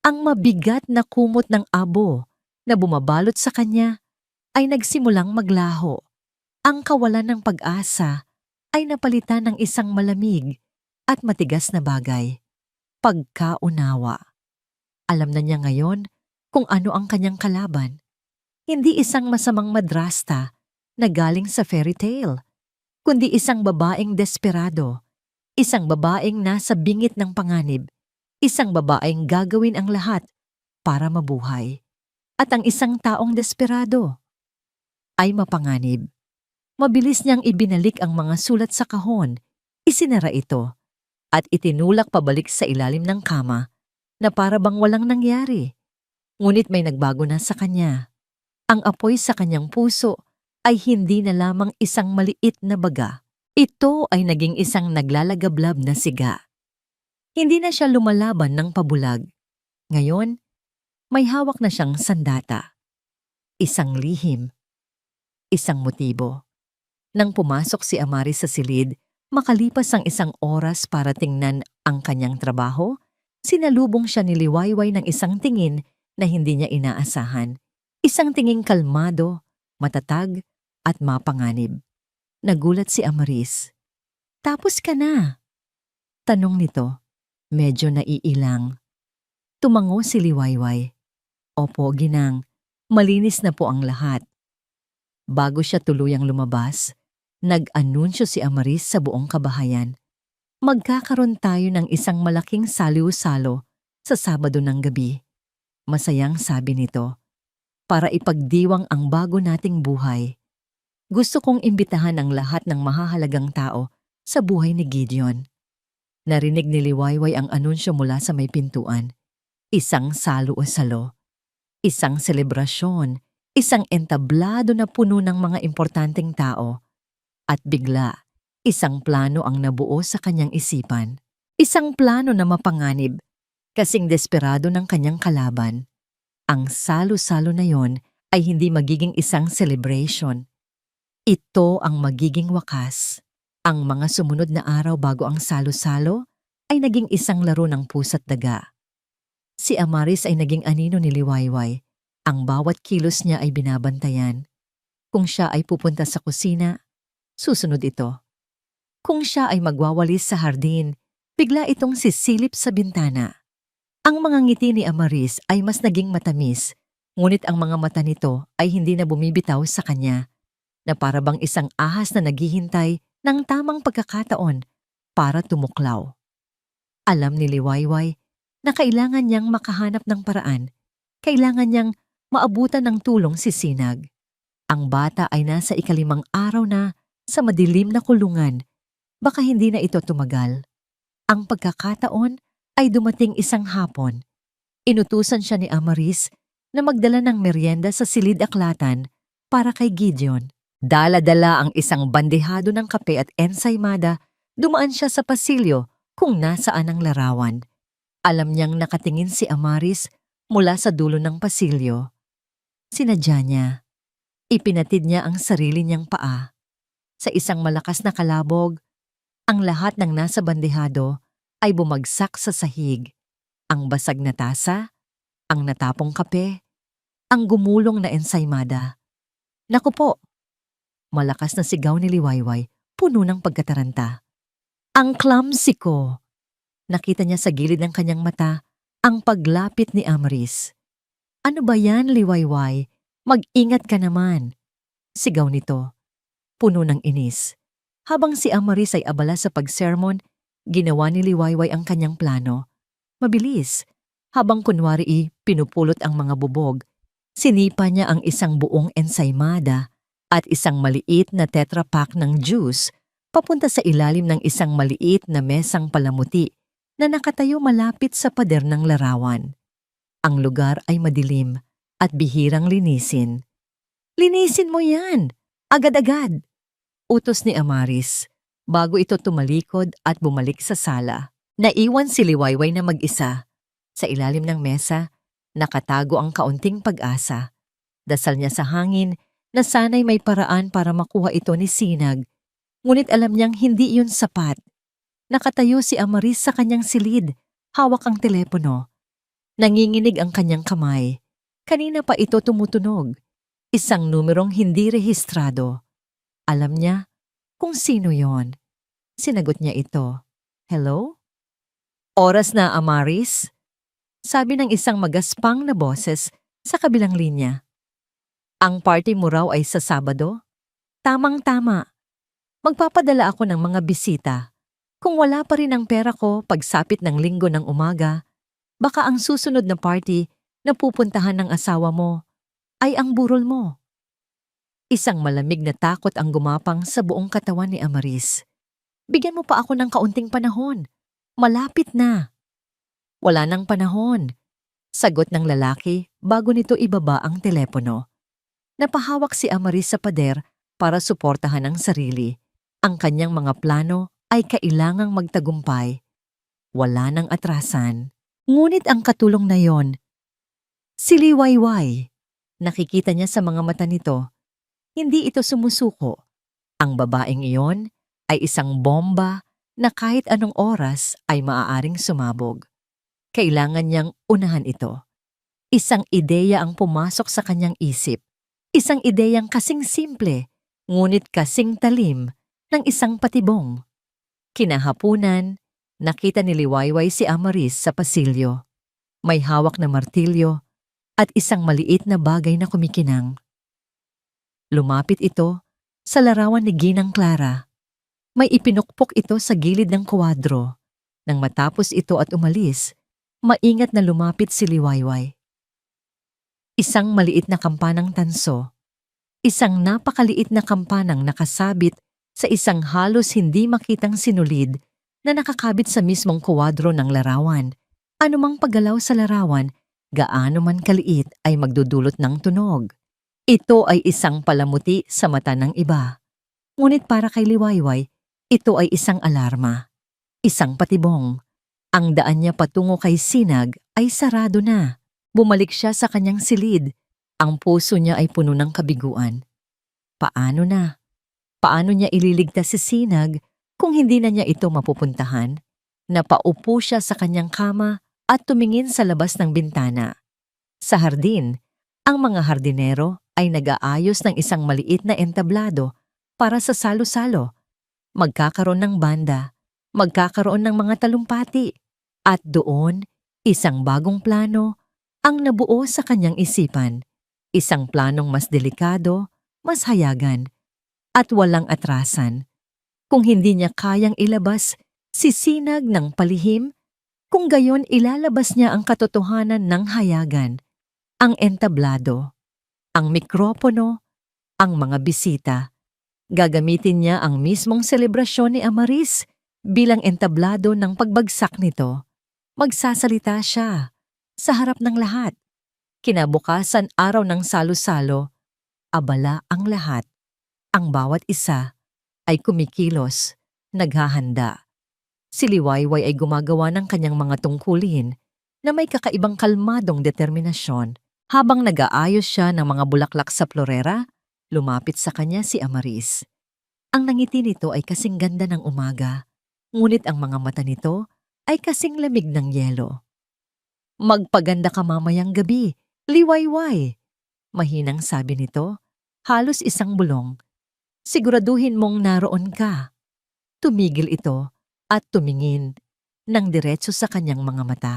ang mabigat na kumot ng abo na bumabalot sa kanya ay nagsimulang maglaho. Ang kawalan ng pag-asa ay napalitan ng isang malamig at matigas na bagay. Pagkaunawa. Alam na niya ngayon kung ano ang kanyang kalaban. Hindi isang masamang madrasta na galing sa fairy tale, kundi isang babaeng desperado, Isang babaeng nasa bingit ng panganib. Isang babaeng gagawin ang lahat para mabuhay. At ang isang taong desperado ay mapanganib. Mabilis niyang ibinalik ang mga sulat sa kahon, isinara ito, at itinulak pabalik sa ilalim ng kama na para bang walang nangyari. Ngunit may nagbago na sa kanya. Ang apoy sa kanyang puso ay hindi na lamang isang maliit na baga. Ito ay naging isang naglalagablab na siga. Hindi na siya lumalaban ng pabulag. Ngayon, may hawak na siyang sandata. Isang lihim. Isang motibo. Nang pumasok si Amaris sa silid, makalipas ang isang oras para tingnan ang kanyang trabaho, sinalubong siya ni Liwayway ng isang tingin na hindi niya inaasahan. Isang tinging kalmado, matatag, at mapanganib. Nagulat si Amaris. "Tapos ka na?" Tanong nito, medyo naiilang. Tumango si Liwayway. "Opo, ginang. Malinis na po ang lahat." Bago siya tuluyang lumabas, nag-anunsyo si Amaris sa buong kabahayan. "Magkakaroon tayo ng isang malaking saliw-salo sa Sabado ng gabi." Masayang sabi nito, "Para ipagdiwang ang bago nating buhay. Gusto kong imbitahan ang lahat ng mahahalagang tao sa buhay ni Gideon." Narinig ni Liwayway ang anunsyo mula sa may pintuan. Isang salo-salo. Isang selebrasyon. Isang entablado na puno ng mga importanteng tao. At bigla, isang plano ang nabuo sa kanyang isipan. Isang plano na mapanganib, kasing desperado ng kanyang kalaban. Ang salo-salo na yon ay hindi magiging isang celebration. Ito ang magiging wakas. Ang mga sumunod na araw bago ang salo-salo ay naging isang laro ng pusa't daga. Si Amaris ay naging anino ni Liwayway. Ang bawat kilos niya ay binabantayan. Kung siya ay pupunta sa kusina, susunod ito. Kung siya ay magwawalis sa hardin, bigla itong sisilip sa bintana. Ang mga ngiti ni Amaris ay mas naging matamis, ngunit ang mga mata nito ay hindi na bumibitaw sa kanya, na para bang isang ahas na naghihintay ng tamang pagkakataon para tumuklaw. Alam ni Liwayway na kailangan niyang makahanap ng paraan, kailangan niyang maabutan ng tulong si Sinag. Ang bata ay nasa 5 araw na sa madilim na kulungan. Baka hindi na ito tumagal. Ang pagkakataon ay dumating isang hapon. Inutusan siya ni Amaris na magdala ng merienda sa silid-aklatan para kay Gideon. Dala-dala ang isang bandehado ng kape at ensaymada, dumaan siya sa pasilyo kung nasaan ang larawan. Alam niyang nakatingin si Amaris mula sa dulo ng pasilyo. Sinadya niya. Ipinatid niya ang sarili niyang paa. Sa isang malakas na kalabog, ang lahat ng nasa bandehado ay bumagsak sa sahig. Ang basag na tasa, ang natapong kape, ang gumulong na ensaymada. "Naku po!" Malakas na sigaw ni Liwayway, puno ng pagkataranta. "Ang clumsy ko!" Nakita niya sa gilid ng kanyang mata ang paglapit ni Amaris. "Ano ba yan, Liwayway? Mag-ingat ka naman!" Sigaw nito, puno ng inis. Habang si Amaris ay abala sa pagsermon, ginawa ni Liwayway ang kanyang plano. Mabilis, habang kunwari pinupulot ang mga bubog, sinipa niya ang isang buong ensaymada at isang maliit na tetra pack ng juice papunta sa ilalim ng isang maliit na mesang palamuti na nakatayo malapit sa pader ng larawan. Ang lugar ay madilim at bihirang linisin. "Linisin mo yan! Agad-agad!" Utos ni Amaris, bago ito tumalikod at bumalik sa sala. Naiwan si Liwayway na mag-isa. Sa ilalim ng mesa, nakatago ang kaunting pag-asa. Dasal niya sa hangin na sana'y may paraan para makuha ito ni Sinag. Ngunit alam niyang hindi iyon sapat. Nakatayo si Amaris sa kanyang silid, hawak ang telepono. Nanginginig ang kanyang kamay. Kanina pa ito tumutunog. Isang numerong hindi rehistrado. Alam niya kung sino yon. Sinagot niya ito. "Hello? Oras na, Amaris?" Sabi ng isang magaspang na boses sa kabilang linya. "Ang party mo raw ay sa Sabado?" "Tamang-tama. Magpapadala ako ng mga bisita. Kung wala pa rin ang pera ko pagsapit ng linggo ng umaga, baka ang susunod na party na pupuntahan ng asawa mo ay ang burol mo. Isang malamig na takot ang gumapang sa buong katawan ni Amaris. Bigyan mo pa ako ng kaunting panahon. Malapit na. Wala nang panahon. Sagot ng lalaki bago nito ibaba ang telepono. Napahawak si Amaris sa pader para suportahan ang sarili. Ang kanyang mga plano ay kailangang magtagumpay. Wala nang atrasan. Ngunit ang katulong na yon, si Liwayway. Nakikita niya sa mga mata nito. Hindi ito sumusuko. Ang babaeng iyon ay isang bomba na kahit anong oras ay maaaring sumabog. Kailangan niyang unahan ito. Isang ideya ang pumasok sa kanyang isip. Isang ideyang kasing simple, ngunit kasing talim ng isang patibong. Kinahapunan, nakita ni Liwayway si Amaris sa pasilyo. May hawak na martilyo at isang maliit na bagay na kumikinang. Lumapit ito sa larawan ni Ginang Clara. May ipinukpok ito sa gilid ng kuwadro. Nang matapos ito at umalis, maingat na lumapit si Liwayway. Isang maliit na kampanang tanso. Isang napakaliit na kampanang nakasabit sa isang halos hindi makitang sinulid na nakakabit sa mismong kuwadro ng larawan. Anumang paggalaw sa larawan, gaano man kaliit ay magdudulot ng tunog. Ito ay isang palamuti sa mata ng iba. Ngunit para kay Liwayway, ito ay isang alarma. Isang patibong. Ang daan niya patungo kay Sinag ay sarado na. Bumalik siya sa kanyang silid. Ang puso niya ay puno ng kabiguan. Paano na? Paano niya ililigtas si Sinag kung hindi na niya ito mapupuntahan? Napaupo siya sa kanyang kama at tumingin sa labas ng bintana. Sa hardin, ang mga hardinero ay nag-aayos ng isang maliit na entablado para sa salo-salo. Magkakaroon ng banda, magkakaroon ng mga talumpati, at doon, isang bagong plano ang nabuo sa kanyang isipan. Isang planong mas delikado, mas hayagan, at walang atrasan. Kung hindi niya kayang ilabas si Sinag ng palihim, kung gayon ilalabas niya ang katotohanan ng hayagan, ang entablado, ang mikropono, ang mga bisita. Gagamitin niya ang mismong selebrasyon ni Amaris bilang entablado ng pagbagsak nito. Magsasalita siya sa harap ng lahat. Kinabukasan araw ng salo-salo, abala ang lahat. Ang bawat isa ay kumikilos, naghahanda. Si Liwayway ay gumagawa ng kanyang mga tungkulin na may kakaibang kalmadong determinasyon. Habang nag-aayos siya ng mga bulaklak sa florera, lumapit sa kanya si Amaris. Ang nangiti nito ay kasing ganda ng umaga, ngunit ang mga mata nito ay kasing lamig ng yelo. Magpaganda ka mamayang gabi, Liwayway. Mahinang sabi nito, halos isang bulong. Siguraduhin mong naroon ka. Tumigil ito at tumingin ng diretso sa kanyang mga mata.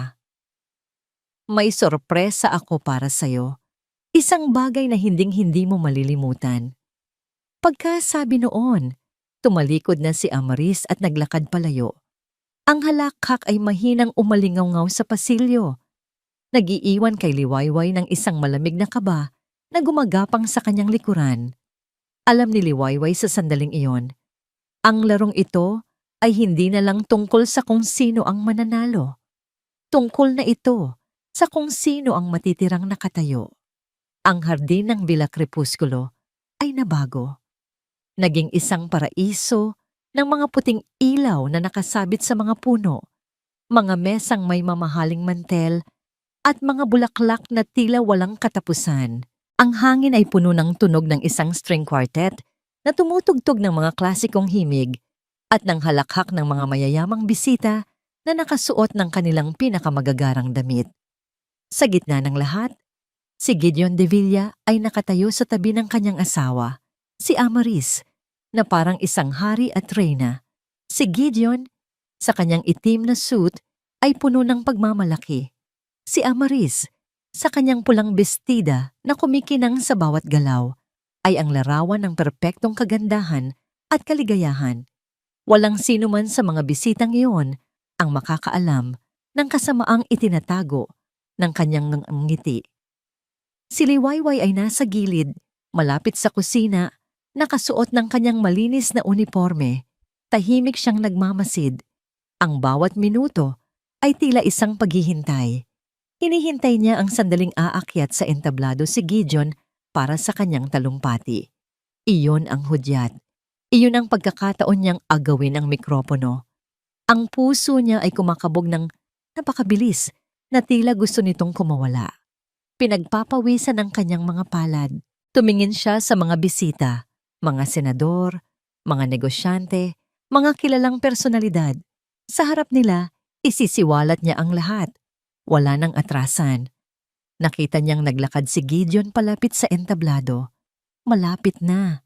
May sorpresa ako para sa'yo. Isang bagay na hinding-hindi mo malilimutan. Pagkasabi noon, tumalikod na si Amaris at naglakad palayo. Ang halakhak ay mahinang umalingaw-ngaw sa pasilyo. Nag-iiwan kay Liwayway ng isang malamig na kaba na gumagapang sa kanyang likuran. Alam ni Liwayway sa sandaling iyon, ang larong ito ay hindi na lang tungkol sa kung sino ang mananalo. Tungkol na ito sa kung sino ang matitirang nakatayo. Ang hardin ng Villa Crepusculo ay nabago. Naging isang paraiso ng mga puting ilaw na nakasabit sa mga puno, mga mesang may mamahaling mantel, at mga bulaklak na tila walang katapusan. Ang hangin ay puno ng tunog ng isang string quartet na tumutugtog ng mga klasikong himig at ng halakhak ng mga mayayamang bisita na nakasuot ng kanilang pinakamagagarang damit. Sa gitna ng lahat, si Gideon de Villa ay nakatayo sa tabi ng kanyang asawa, si Amaris, na parang isang hari at reyna. Si Gideon, sa kanyang itim na suit, ay puno ng pagmamalaki. Si Amaris, sa kanyang pulang bestida na kumikinang sa bawat galaw, ay ang larawan ng perpektong kagandahan at kaligayahan. Walang sino man sa mga bisitang iyon ang makakaalam ng kasamaang itinatago ng kanyang ngiti. Si Liwayway ay nasa gilid, malapit sa kusina, nakasuot ng kanyang malinis na uniforme. Tahimik siyang nagmamasid. Ang bawat minuto ay tila isang paghihintay. Hinihintay niya ang sandaling aakyat sa entablado si Gideon para sa kanyang talumpati. Iyon ang hudyat. Iyon ang pagkakataon niyang agawin ang mikropono. Ang puso niya ay kumakabog ng napakabilis na tila gusto nitong kumawala. Pinagpapawisan ang kanyang mga palad. Tumingin siya sa mga bisita, mga senador, mga negosyante, mga kilalang personalidad. Sa harap nila, isisiwalat niya ang lahat. Wala nang atrasan. Nakita niyang naglakad si Gideon palapit sa entablado. Malapit na.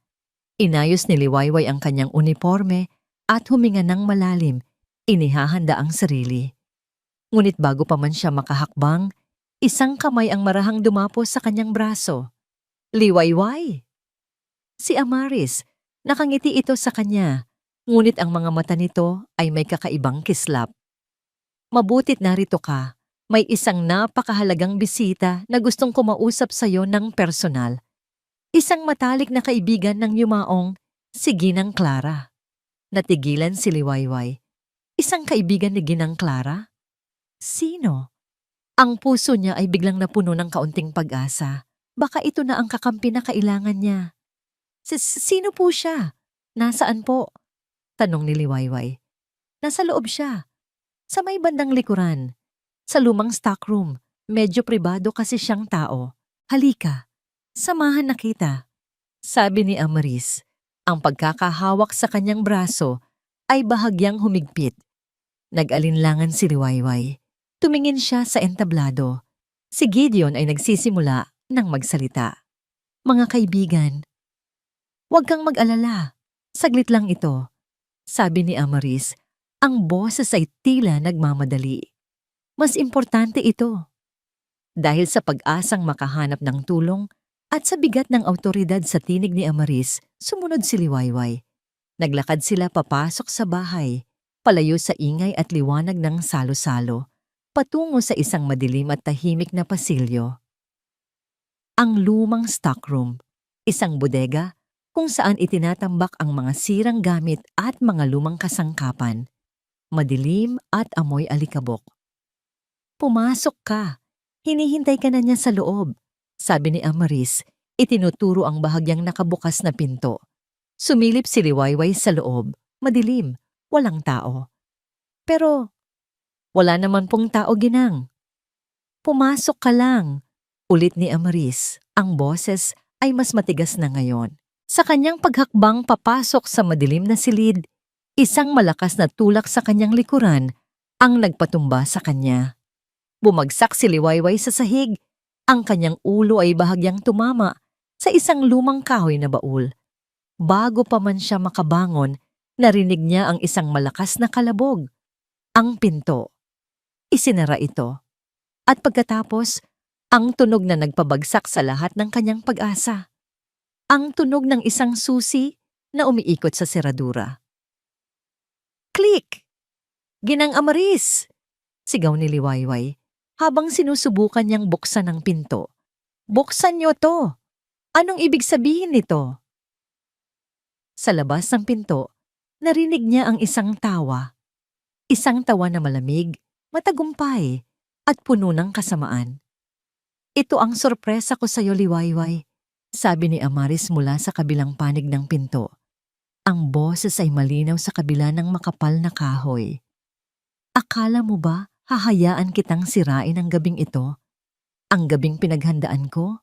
Inayos ni Liwayway ang kanyang uniforme at huminga ng malalim. Inihahanda ang sarili. Ngunit bago pa man siya makahakbang, isang kamay ang marahang dumapo sa kanyang braso. Liwayway! Si Amaris, nakangiti ito sa kanya, ngunit ang mga mata nito ay may kakaibang kislap. Mabutit narito ka, may isang napakahalagang bisita na gustong kumausap sa iyo ng personal. Isang matalik na kaibigan ng yumaong, si Ginang Clara. Natigilan si Liwayway. Isang kaibigan ni Ginang Clara? Sino? Ang puso niya ay biglang napuno ng kaunting pag-asa. Baka ito na ang kakampi na kailangan niya. Sino po siya? Nasaan po? Tanong ni Liwayway. Nasa loob siya. Sa may bandang likuran. Sa lumang stockroom. Medyo pribado kasi siyang tao. Halika. Samahan na kita. Sabi ni Amaris. Ang pagkakahawak sa kanyang braso ay bahagyang humigpit. Nag-alinlangan si Liwayway. Tumingin siya sa entablado. Si Gideon ay nagsisimula ng magsalita. Mga kaibigan, huwag kang mag-alala. Saglit lang ito. Sabi ni Amaris, ang boses ay tila nagmamadali. Mas importante ito. Dahil sa pag-asang makahanap ng tulong at sa bigat ng awtoridad sa tinig ni Amaris, sumunod si Liwayway. Naglakad sila papasok sa bahay, palayo sa ingay at liwanag ng salo-salo. Patungo sa isang madilim at tahimik na pasilyo. Ang lumang stockroom, isang bodega kung saan itinatambak ang mga sirang gamit at mga lumang kasangkapan. Madilim at amoy alikabok. Pumasok ka. Hinihintay ka na niya sa loob, sabi ni Amaris. Itinuturo ang bahagyang nakabukas na pinto. Sumilip si Liwayway sa loob. Madilim, walang tao. Pero wala naman pong tao, Ginang. Pumasok ka lang, ulit ni Amaris. Ang boses ay mas matigas na ngayon. Sa kanyang paghakbang papasok sa madilim na silid, isang malakas na tulak sa kanyang likuran ang nagpatumba sa kanya. Bumagsak si Liwayway sa sahig. Ang kanyang ulo ay bahagyang tumama sa isang lumang kahoy na baul. Bago pa man siya makabangon, narinig niya ang isang malakas na kalabog. Ang pinto. Isinara ito. At pagkatapos, ang tunog na nagpabagsak sa lahat ng kanyang pag-asa. Ang tunog ng isang susi na umiikot sa seradura. Click! Ginang Amaris! Sigaw ni Liwayway habang sinusubukan niyang buksan ang pinto. Buksan niyo to! Anong ibig sabihin nito? Sa labas ng pinto, narinig niya ang isang tawa. Isang tawa na malamig, matagumpay, at puno ng kasamaan. Ito ang sorpresa ko sa iyo, Liwayway, sabi ni Amaris mula sa kabilang panig ng pinto. Ang boses ay malinaw sa kabila ng makapal na kahoy. Akala mo ba hahayaan kitang sirain ang gabing ito? Ang gabing pinaghandaan ko?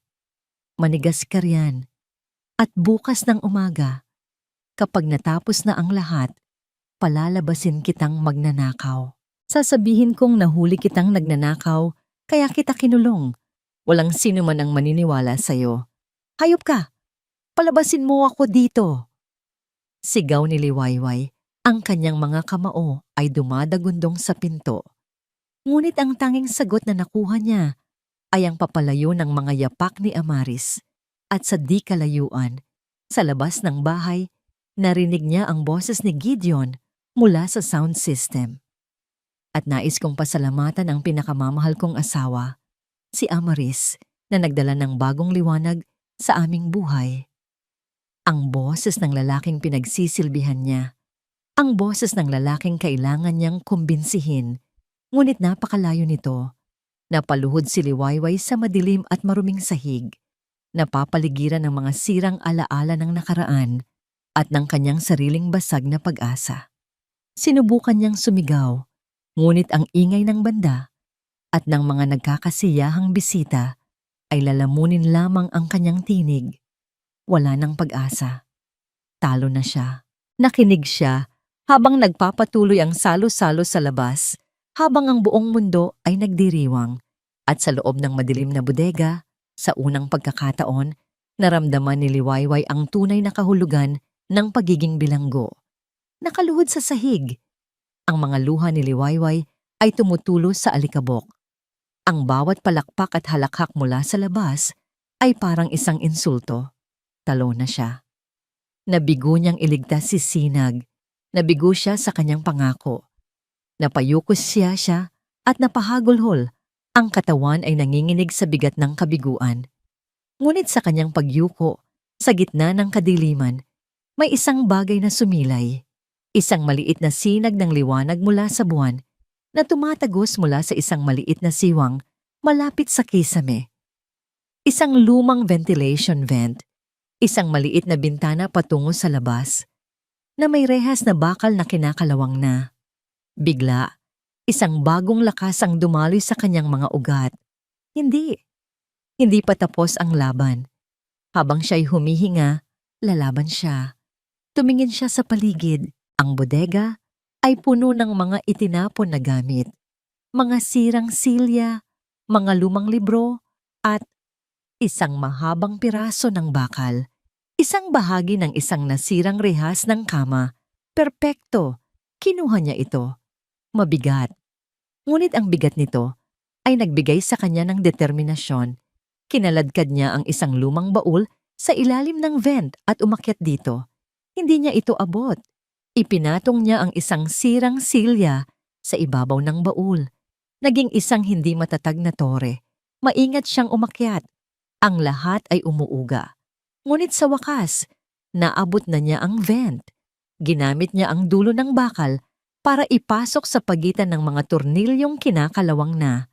Manigas ka riyan. At bukas ng umaga, kapag natapos na ang lahat, palalabasin kitang magnanakaw. Sasabihin kong nahuli kitang nagnanakaw, kaya kita kinulong. Walang sino man ang maniniwala sa'yo. Hayop ka! Palabasin mo ako dito! Sigaw ni Liwayway. Ang kanyang mga kamao ay dumadagundong sa pinto. Ngunit ang tanging sagot na nakuha niya ay ang papalayo ng mga yapak ni Amaris. At sa di kalayuan, sa labas ng bahay, narinig niya ang boses ni Gideon mula sa sound system. At nais kong pasalamatan ang pinakamamahal kong asawa, si Amaris, na nagdala ng bagong liwanag sa aming buhay. Ang boses ng lalaking pinagsisilbihan niya, ang boses ng lalaking kailangan niyang kumbinsihin, ngunit napakalayo nito. Napaluhod si Liwayway sa madilim at maruming sahig, napapaligiran ng mga sirang alaala ng nakaraan at ng kanyang sariling basag na pag-asa. Sinubukan niyang sumigaw, ngunit ang ingay ng banda at ng mga nagkakasiyahang bisita ay lalamunin lamang ang kanyang tinig. Wala ng pag-asa. Talo na siya. Nakinig siya habang nagpapatuloy ang salo-salo sa labas, habang ang buong mundo ay nagdiriwang. At sa loob ng madilim na bodega, sa unang pagkakataon, naramdaman ni Liwayway ang tunay na kahulugan ng pagiging bilanggo. Nakaluhod sa sahig. Ang mga luha ni Liwayway ay tumutulo sa alikabok. Ang bawat palakpak at halakhak mula sa labas ay parang isang insulto. Talo na siya. Nabigo niyang iligtas si Sinag. Nabigo siya sa kanyang pangako. Napayukos siya at napahagulhol. Ang katawan ay nanginginig sa bigat ng kabiguan. Ngunit sa kanyang pagyuko, sa gitna ng kadiliman, may isang bagay na sumilay. Isang maliit na sinag ng liwanag mula sa buwan na tumatagos mula sa isang maliit na siwang malapit sa kisame. Isang lumang ventilation vent, isang maliit na bintana patungo sa labas na may rehas na bakal na kinakalawang na. Bigla, isang bagong lakas ang dumaloy sa kanyang mga ugat. Hindi pa tapos ang laban. Habang siya'y humihinga, lalaban siya. Tumingin siya sa paligid. Ang bodega ay puno ng mga itinapon na gamit. Mga sirang silya, mga lumang libro, at isang mahabang piraso ng bakal. Isang bahagi ng isang nasirang rehas ng kama. Perpekto. Kinuha niya ito. Mabigat. Ngunit ang bigat nito ay nagbigay sa kanya ng determinasyon. Kinaladkad niya ang isang lumang baul sa ilalim ng vent at umakyat dito. Hindi niya ito abot. Ipinatong niya ang isang sirang silya sa ibabaw ng baul. Naging isang hindi matatag na tore. Maingat siyang umakyat. Ang lahat ay umuuga. Ngunit sa wakas, naabot na niya ang vent. Ginamit niya ang dulo ng bakal para ipasok sa pagitan ng mga tornilyong kinakalawang na.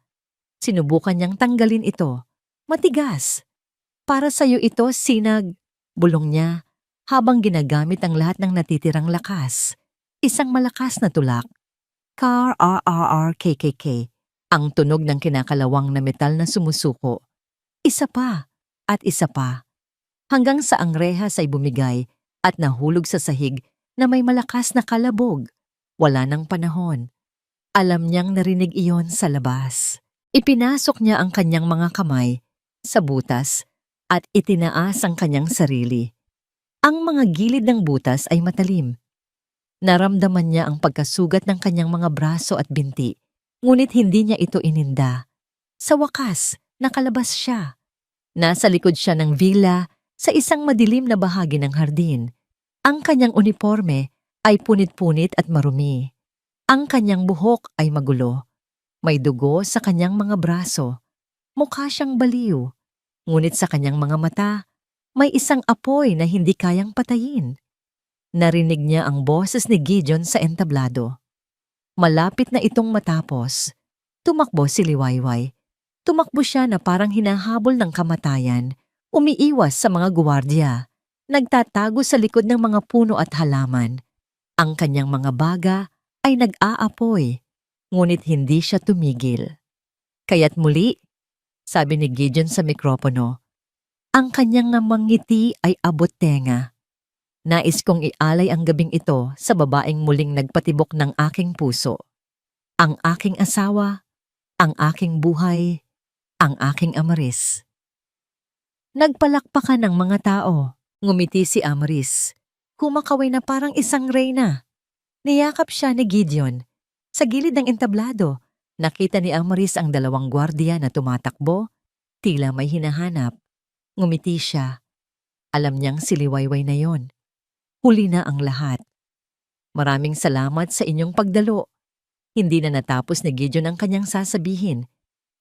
Sinubukan niyang tanggalin ito. Matigas. Para sa'yo ito, Sinag. Bulong niya habang ginagamit ang lahat ng natitirang lakas. Isang malakas na tulak. KRRRKKK. Ang tunog ng kinakalawang na metal na sumusuko. Isa pa at isa pa. Hanggang sa ang rehas ay bumigay at nahulog sa sahig na may malakas na kalabog. Wala ng panahon. Alam niyang narinig iyon sa labas. Ipinasok niya ang kanyang mga kamay sa butas at itinaas ang kanyang sarili. Ang mga gilid ng butas ay matalim. Naramdaman niya ang pagkasugat ng kanyang mga braso at binti, ngunit hindi niya ito ininda. Sa wakas, nakalabas siya. Nasa likod siya ng villa sa isang madilim na bahagi ng hardin. Ang kanyang uniforme ay punit-punit at marumi. Ang kanyang buhok ay magulo. May dugo sa kanyang mga braso. Mukha siyang baliw. Ngunit sa kanyang mga mata, may isang apoy na hindi kayang patayin. Narinig niya ang boses ni Gideon sa entablado. Malapit na itong matapos. Tumakbo si Liwayway. Tumakbo siya na parang hinahabol ng kamatayan. Umiiwas sa mga guwardiya. Nagtatago sa likod ng mga puno at halaman. Ang kanyang mga baga ay nag-aapoy. Ngunit hindi siya tumigil. Kaya't muli, sabi ni Gideon sa mikropono, ang kanyang namang ngiti ay abot tenga. Nais kong ialay ang gabing ito sa babaeng muling nagpatibok ng aking puso. Ang aking asawa, ang aking buhay, ang aking Amaris. Nagpalakpakan ng mga tao. Ngumiti si Amaris. Kumakaway na parang isang reyna. Niyakap siya ni Gideon. Sa gilid ng entablado, nakita ni Amaris ang dalawang gwardiya na tumatakbo, tila may hinahanap. Ngumiti siya. Alam niyang si Liwayway na yon. Huli na ang lahat. Maraming salamat sa inyong pagdalo. Hindi na natapos ni Gideon ang kanyang sasabihin.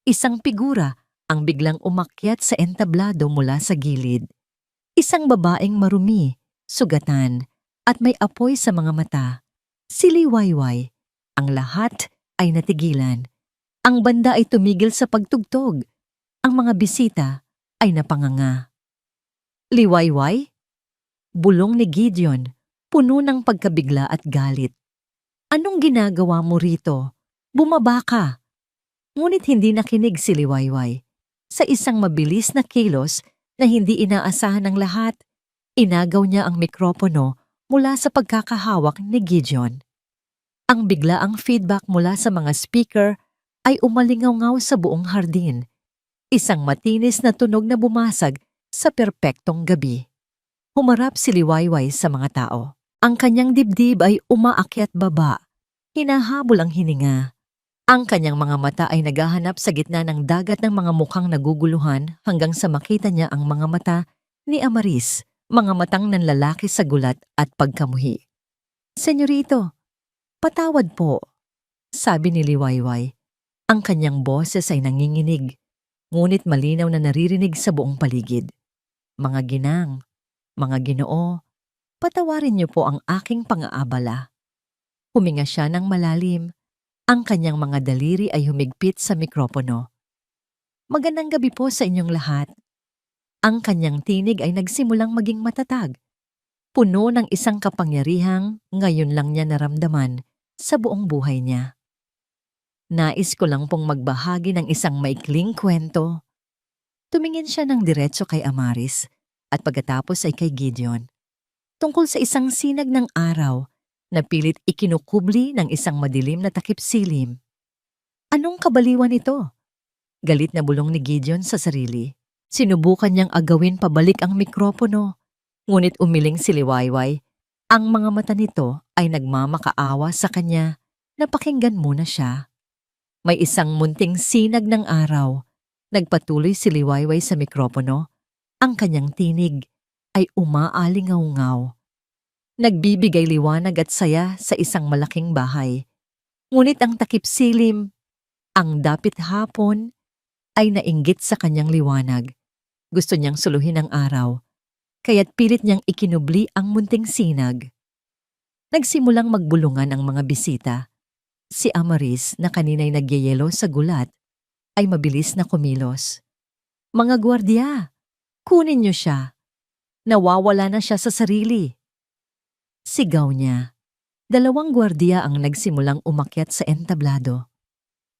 Isang figura ang biglang umakyat sa entablado mula sa gilid. Isang babaeng marumi, sugatan, at may apoy sa mga mata. Si Liwayway. Ang lahat ay natigilan. Ang banda ay tumigil sa pagtugtog. Ang mga bisita ay napanganga. Liwayway? Bulong ni Gideon, puno ng pagkabigla at galit. Anong ginagawa mo rito? Bumaba ka! Ngunit hindi nakinig si Liwayway. Sa isang mabilis na kilos na hindi inaasahan ng lahat, inagaw niya ang mikropono mula sa pagkakahawak ni Gideon. Ang biglaang feedback mula sa mga speaker ay umalingaw-ngaw sa buong hardin. Isang matinis na tunog na bumasag sa perpektong gabi. Humarap si Liwayway sa mga tao. Ang kanyang dibdib ay umaakyat baba. Hinahabol ang hininga. Ang kanyang mga mata ay naghahanap sa gitna ng dagat ng mga mukhang naguguluhan hanggang sa makita niya ang mga mata ni Amaris, mga matang nanlalaki sa gulat at pagkamuhi. Senyorito, patawad po, sabi ni Liwayway. Ang kanyang boses ay nanginginig, ngunit malinaw na naririnig sa buong paligid. Mga ginang, mga ginoo, patawarin niyo po ang aking pang-aabala. Huminga siya ng malalim. Ang kanyang mga daliri ay humigpit sa mikropono. Magandang gabi po sa inyong lahat. Ang kanyang tinig ay nagsimulang maging matatag. Puno ng isang kapangyarihang ngayon lang niya naramdaman sa buong buhay niya. Nais ko lang pong magbahagi ng isang maikling kwento. Tumingin siya ng diretso kay Amaris at pagkatapos ay kay Gideon. Tungkol sa isang sinag ng araw na pilit ikinukubli ng isang madilim na takip silim. Anong kabaliwan ito? Galit na bulong ni Gideon sa sarili. Sinubukan niyang agawin pabalik ang mikropono, ngunit umiling si Liwayway. Ang mga mata nito ay nagmamakaawa sa kanya na pakinggan muna siya. May isang munting sinag ng araw. Nagpatuloy si Liwayway sa mikropono. Ang kanyang tinig ay umaalingaw-ngaw. Nagbibigay liwanag at saya sa isang malaking bahay. Ngunit ang takip silim, ang dapit hapon, ay nainggit sa kanyang liwanag. Gusto niyang suluhin ang araw, kaya't pilit niyang ikinubli ang munting sinag. Nagsimulang magbulungan ang mga bisita. Si Amaris na kanina'y nagyayelo sa gulat, ay mabilis na kumilos. Mga gwardiya, kunin niyo siya. Nawawala na siya sa sarili. Sigaw niya. 2 gwardiya ang nagsimulang umakyat sa entablado.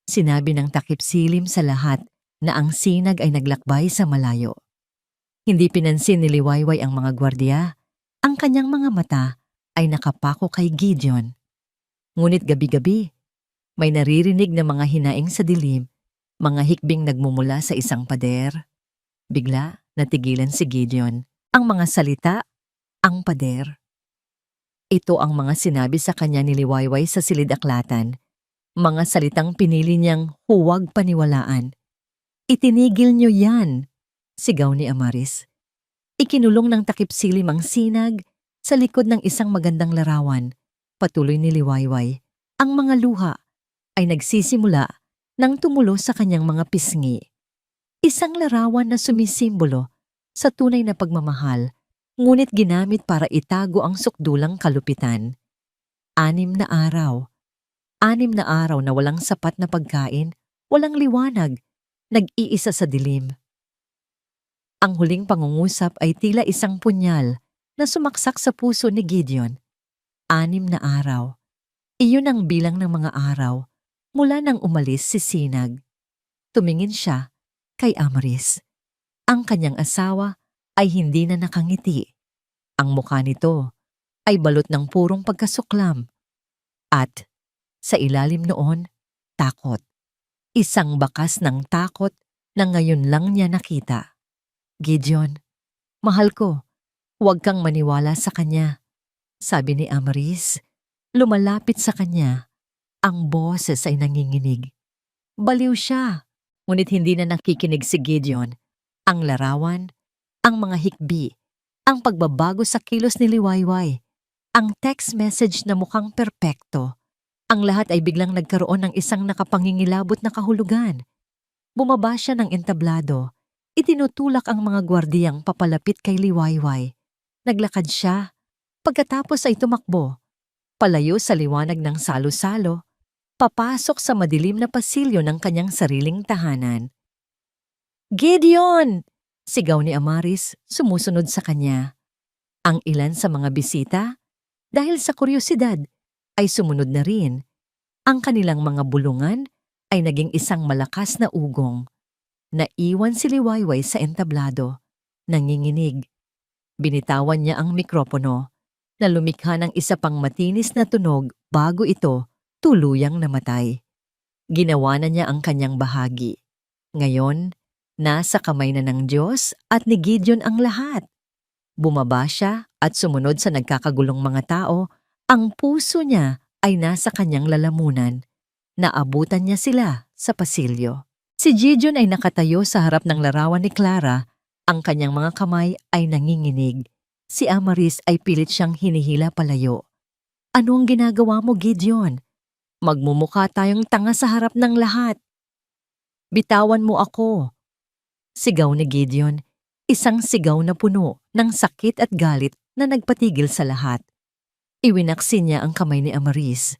Sinabi ng takip silim sa lahat na ang sinag ay naglakbay sa malayo. Hindi pinansin ni Liwayway ang mga gwardiya. Ang kanyang mga mata ay nakapako kay Gideon. Ngunit gabi-gabi, may naririnig na mga hinaing sa dilim, mga hikbing nagmumula sa isang pader. Bigla, natigilan si Gideon. Ang mga salita, ang pader. Ito ang mga sinabi sa kanya ni Liwayway sa silid-aklatan. Mga salitang pinili niyang huwag paniwalaan. Itinigil niyo yan, sigaw ni Amaris. Ikinulong ng takip silim ang sinag sa likod ng isang magandang larawan. Patuloy ni Liwayway. Ang mga luha ay nagsisimula nang tumulo sa kanyang mga pisngi. Isang larawan na sumisimbolo sa tunay na pagmamahal, ngunit ginamit para itago ang sukdulang kalupitan. 6 na araw. 6 na araw na walang sapat na pagkain, walang liwanag, nag-iisa sa dilim. Ang huling pangungusap ay tila isang punyal na sumaksak sa puso ni Gideon. 6 na araw. Iyon ang bilang ng mga araw mula nang umalis si Sinag. Tumingin siya kay Amaris. Ang kanyang asawa ay hindi na nakangiti. Ang mukha nito ay balot ng purong pagkasuklam. At sa ilalim noon, takot. Isang bakas ng takot na ngayon lang niya nakita. Gideon, mahal ko, huwag kang maniwala sa kanya, sabi ni Amaris. Lumalapit sa kanya. Ang boses ay nanginginig. Baliw siya, ngunit hindi na nakikinig si Gideon. Ang larawan, ang mga hikbi, ang pagbabago sa kilos ni Liwayway. Ang text message na mukhang perpekto. Ang lahat ay biglang nagkaroon ng isang nakapangingilabot na kahulugan. Bumaba siya ng entablado. Itinutulak ang mga gwardiyang papalapit kay Liwayway. Naglakad siya. Pagkatapos ay tumakbo. Palayo sa liwanag ng salo-salo. Papasok sa madilim na pasilyo ng kanyang sariling tahanan. "Gideon!" sigaw ni Amaris, sumusunod sa kanya. Ang ilan sa mga bisita, dahil sa kuryosidad, ay sumunod na rin. Ang kanilang mga bulungan ay naging isang malakas na ugong. Naiwan si Liwayway sa entablado, nanginginig. Binitawan niya ang mikropono, na lumikha ng isa pang matinis na tunog bago ito tuluyang namatay. Ginawa na niya ang kanyang bahagi. Ngayon, nasa kamay na ng Diyos at ni Gideon ang lahat. Bumaba siya at sumunod sa nagkakagulong mga tao. Ang puso niya ay nasa kanyang lalamunan. Naabutan niya sila sa pasilyo. Si Gideon ay nakatayo sa harap ng larawan ni Clara. Ang kanyang mga kamay ay nanginginig. Si Amaris ay pilit siyang hinihila palayo. "Ano ang ginagawa mo, Gideon? Magmumukha tayong tanga sa harap ng lahat. Bitawan mo ako." Sigaw ni Gideon, isang sigaw na puno ng sakit at galit na nagpatigil sa lahat. Iwinaksin niya ang kamay ni Amaris.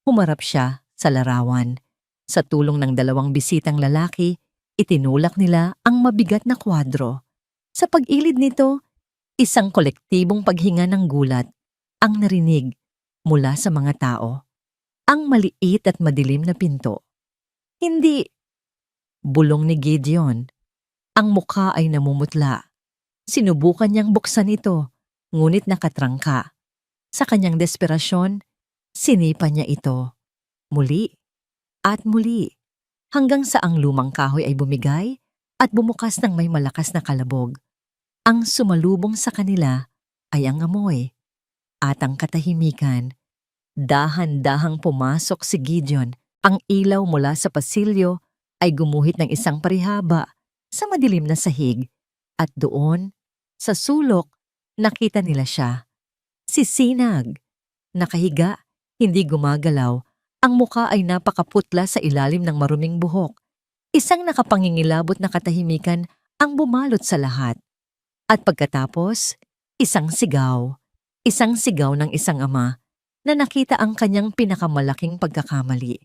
Humarap siya sa larawan. Sa tulong ng dalawang bisitang lalaki, itinulak nila ang mabigat na kwadro. Sa pag-ilid nito, isang kolektibong paghinga ng gulat ang narinig mula sa mga tao. Ang maliit at madilim na pinto. "Hindi!" bulong ni Gideon. Ang mukha ay namumutla. Sinubukan niyang buksan ito, ngunit nakatrangka. Sa kanyang desperasyon, sinipa niya ito. Muli at muli, hanggang sa ang lumang kahoy ay bumigay at bumukas ng may malakas na kalabog. Ang sumalubong sa kanila ay ang amoy at ang katahimikan. Dahan-dahang pumasok si Gideon. Ang ilaw mula sa pasilyo ay gumuhit ng isang parihaba sa madilim na sahig. At doon, sa sulok, nakita nila siya. Si Sinag. Nakahiga, hindi gumagalaw. Ang muka ay napakaputla sa ilalim ng maruming buhok. Isang nakapangingilabot na katahimikan ang bumalot sa lahat. At pagkatapos, isang sigaw. Isang sigaw ng isang ama na nakita ang kanyang pinakamalaking pagkakamali.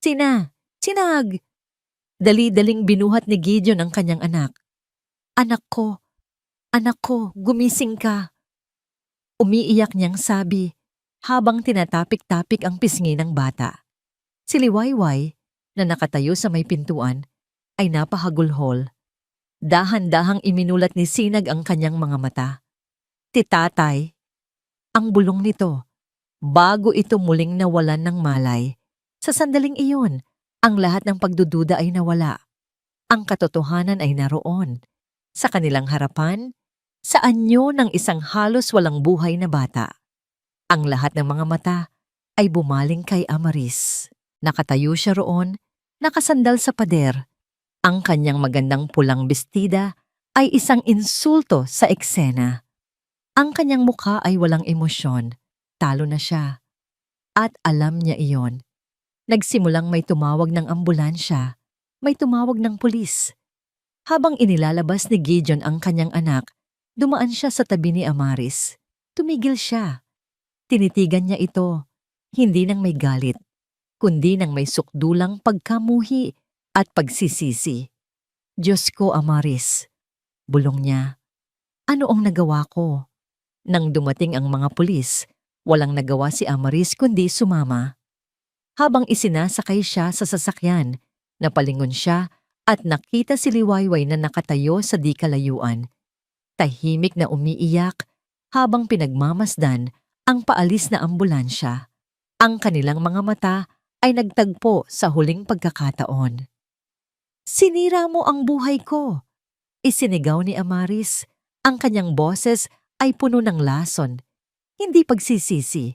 Sinag! Dali-daling binuhat ni Gideon ang kanyang anak. Anak ko, gumising ka." Umiiyak niyang sabi habang tinatapik-tapik ang pisngi ng bata. Si Liwayway, na nakatayo sa may pintuan, ay napahagulhol. Dahan-dahang iminulat ni Sinag ang kanyang mga mata. "Titatay!" Ang bulong nito. Bago ito muling nawalan ng malay, sa sandaling iyon, ang lahat ng pagdududa ay nawala. Ang katotohanan ay naroon. Sa kanilang harapan, sa anyo ng isang halos walang buhay na bata. Ang lahat ng mga mata ay bumaling kay Amaris. Nakatayo siya roon, nakasandal sa pader. Ang kanyang magandang pulang bestida ay isang insulto sa eksena. Ang kanyang mukha ay walang emosyon. Talo na siya. At alam niya iyon. Nagsimulang may tumawag ng ambulansya, may tumawag ng pulis. Habang inilalabas ni Gideon ang kanyang anak, dumaan siya sa tabi ni Amaris. Tumigil siya. Tinitigan niya ito, hindi nang may galit, kundi nang may sukdulang pagkamuhi at pagsisisi. "Diyos ko, Amaris," bulong niya. "Ano ang nagawa ko?" Nang dumating ang mga pulis, walang nagawa si Amaris kundi sumama. Habang isinasakay siya sa sasakyan, napalingon siya at nakita si Liwayway na nakatayo sa di kalayuan. Tahimik na umiiyak habang pinagmamasdan ang paalis na ambulansya. Ang kanilang mga mata ay nagtagpo sa huling pagkakataon. "Sinira mo ang buhay ko!" Isinigaw ni Amaris. Ang kanyang boses ay puno ng lason, hindi pagsisisi.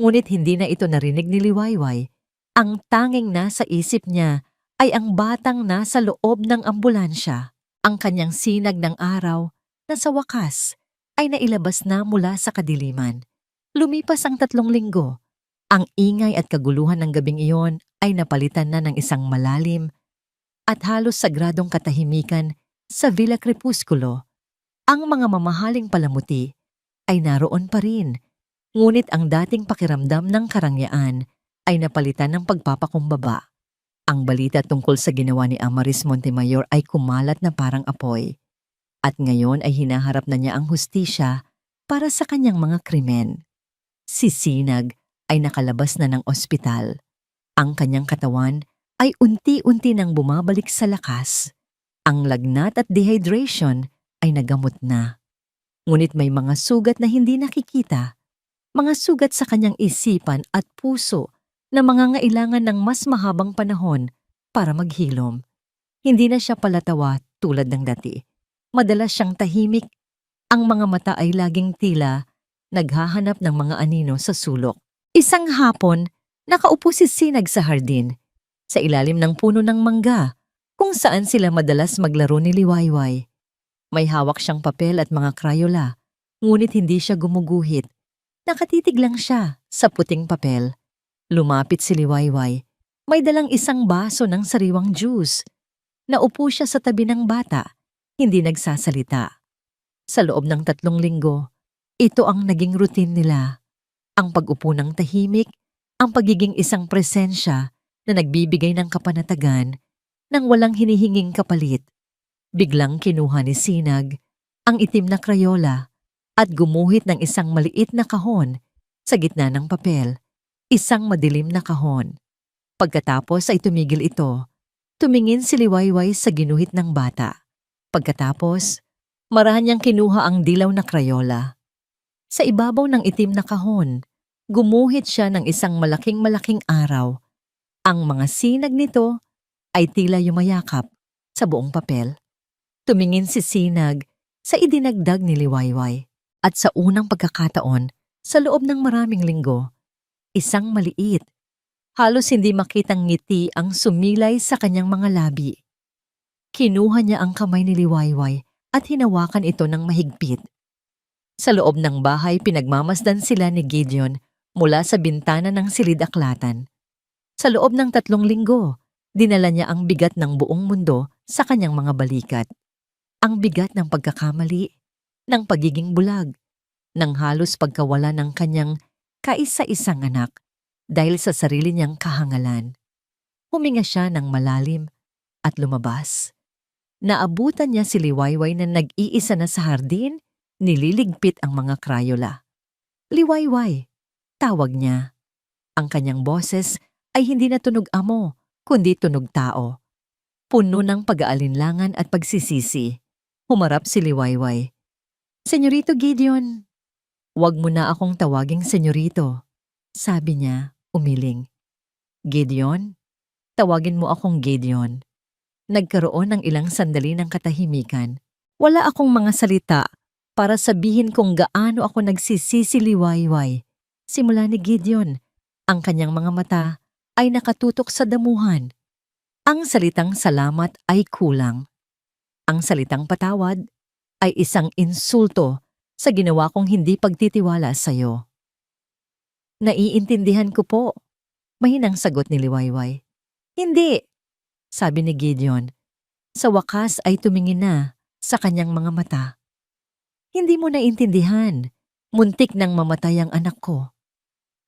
Ngunit hindi na ito narinig ni Liwayway. Ang tanging nasa isip niya ay ang batang nasa loob ng ambulansya. Ang kanyang sinag ng araw na sa wakas ay nailabas na mula sa kadiliman. Lumipas ang 3 linggo. Ang ingay at kaguluhan ng gabing iyon ay napalitan na ng isang malalim at halos sagradong katahimikan sa Villa Crepusculo. Ang mga mamahaling palamuti ay naroon pa rin, ngunit ang dating pakiramdam ng karangyaan ay napalitan ng pagpapakumbaba. Ang balita tungkol sa ginawa ni Amaris Montemayor ay kumalat na parang apoy, at ngayon ay hinaharap na niya ang hustisya para sa kanyang mga krimen. Si Sinag ay nakalabas na ng ospital. Ang kanyang katawan ay unti-unti nang bumabalik sa lakas. Ang lagnat at dehydration ay nagamot na. Ngunit may mga sugat na hindi nakikita, mga sugat sa kanyang isipan at puso na mangangailangan ng mas mahabang panahon para maghilom. Hindi na siya palatawa tulad ng dati. Madalas siyang tahimik. Ang mga mata ay laging tila naghahanap ng mga anino sa sulok. Isang hapon, nakaupo si Sinag sa hardin, sa ilalim ng puno ng mangga, kung saan sila madalas maglaro ni Liwayway. May hawak siyang papel at mga krayola, ngunit hindi siya gumuguhit. Nakatitig lang siya sa puting papel. Lumapit si Liwayway. May dalang isang baso ng sariwang juice. Naupo siya sa tabi ng bata, hindi nagsasalita. Sa loob ng 3 linggo, ito ang naging routine nila. Ang pag-upo ng tahimik, ang pagiging isang presensya na nagbibigay ng kapanatagan nang walang hinihinging kapalit. Biglang kinuha ni Sinag ang itim na krayola at gumuhit ng isang maliit na kahon sa gitna ng papel, isang madilim na kahon. Pagkatapos ay tumigil ito. Tumingin si Liwayway sa ginuhit ng bata. Pagkatapos, marahan niyang kinuha ang dilaw na krayola. Sa ibabaw ng itim na kahon, gumuhit siya ng isang malaking-malaking araw. Ang mga sinag nito ay tila yumayakap sa buong papel. Tumingin si Sinag sa idinagdag ni Liwayway. At sa unang pagkakataon, sa loob ng maraming linggo, isang maliit, halos hindi makitang ngiti ang sumilay sa kanyang mga labi. Kinuha niya ang kamay ni Liwayway at hinawakan ito ng mahigpit. Sa loob ng bahay, pinagmamasdan sila ni Gideon mula sa bintana ng silid-aklatan. Sa loob ng 3 linggo, dinala niya ang bigat ng buong mundo sa kanyang mga balikat. Ang bigat ng pagkakamali, ng pagiging bulag, ng halos pagkawala ng kanyang kaisa-isang anak dahil sa sarili niyang kahangalan. Huminga siya ng malalim at lumabas. Naabutan niya si Liwayway na nag-iisa na sa hardin, nililigpit ang mga krayola. Liwayway, tawag niya. Ang kanyang boses ay hindi na tunog amo, kundi tunog tao. Puno ng pag-aalinlangan at pagsisisi. Humarap si Liwayway. Senyorito Gideon, "Huwag mo na akong tawaging senyorito," sabi niya, umiling. Gideon, tawagin mo akong Gideon. Nagkaroon ng ilang sandali ng katahimikan. Wala akong mga salita para sabihin kung gaano ako nagsisisi Liwayway. Simula ni Gideon, ang kanyang mga mata ay nakatutok sa damuhan. Ang salitang salamat ay kulang. Ang salitang patawad ay isang insulto sa ginawa kong hindi pagtitiwala sa iyo. Naiintindihan ko po, mahinang sagot ni Liwayway. Hindi, sabi ni Gideon. Sa wakas ay tumingin na sa kanyang mga mata. Hindi mo naintindihan, muntik nang mamatay ang anak ko.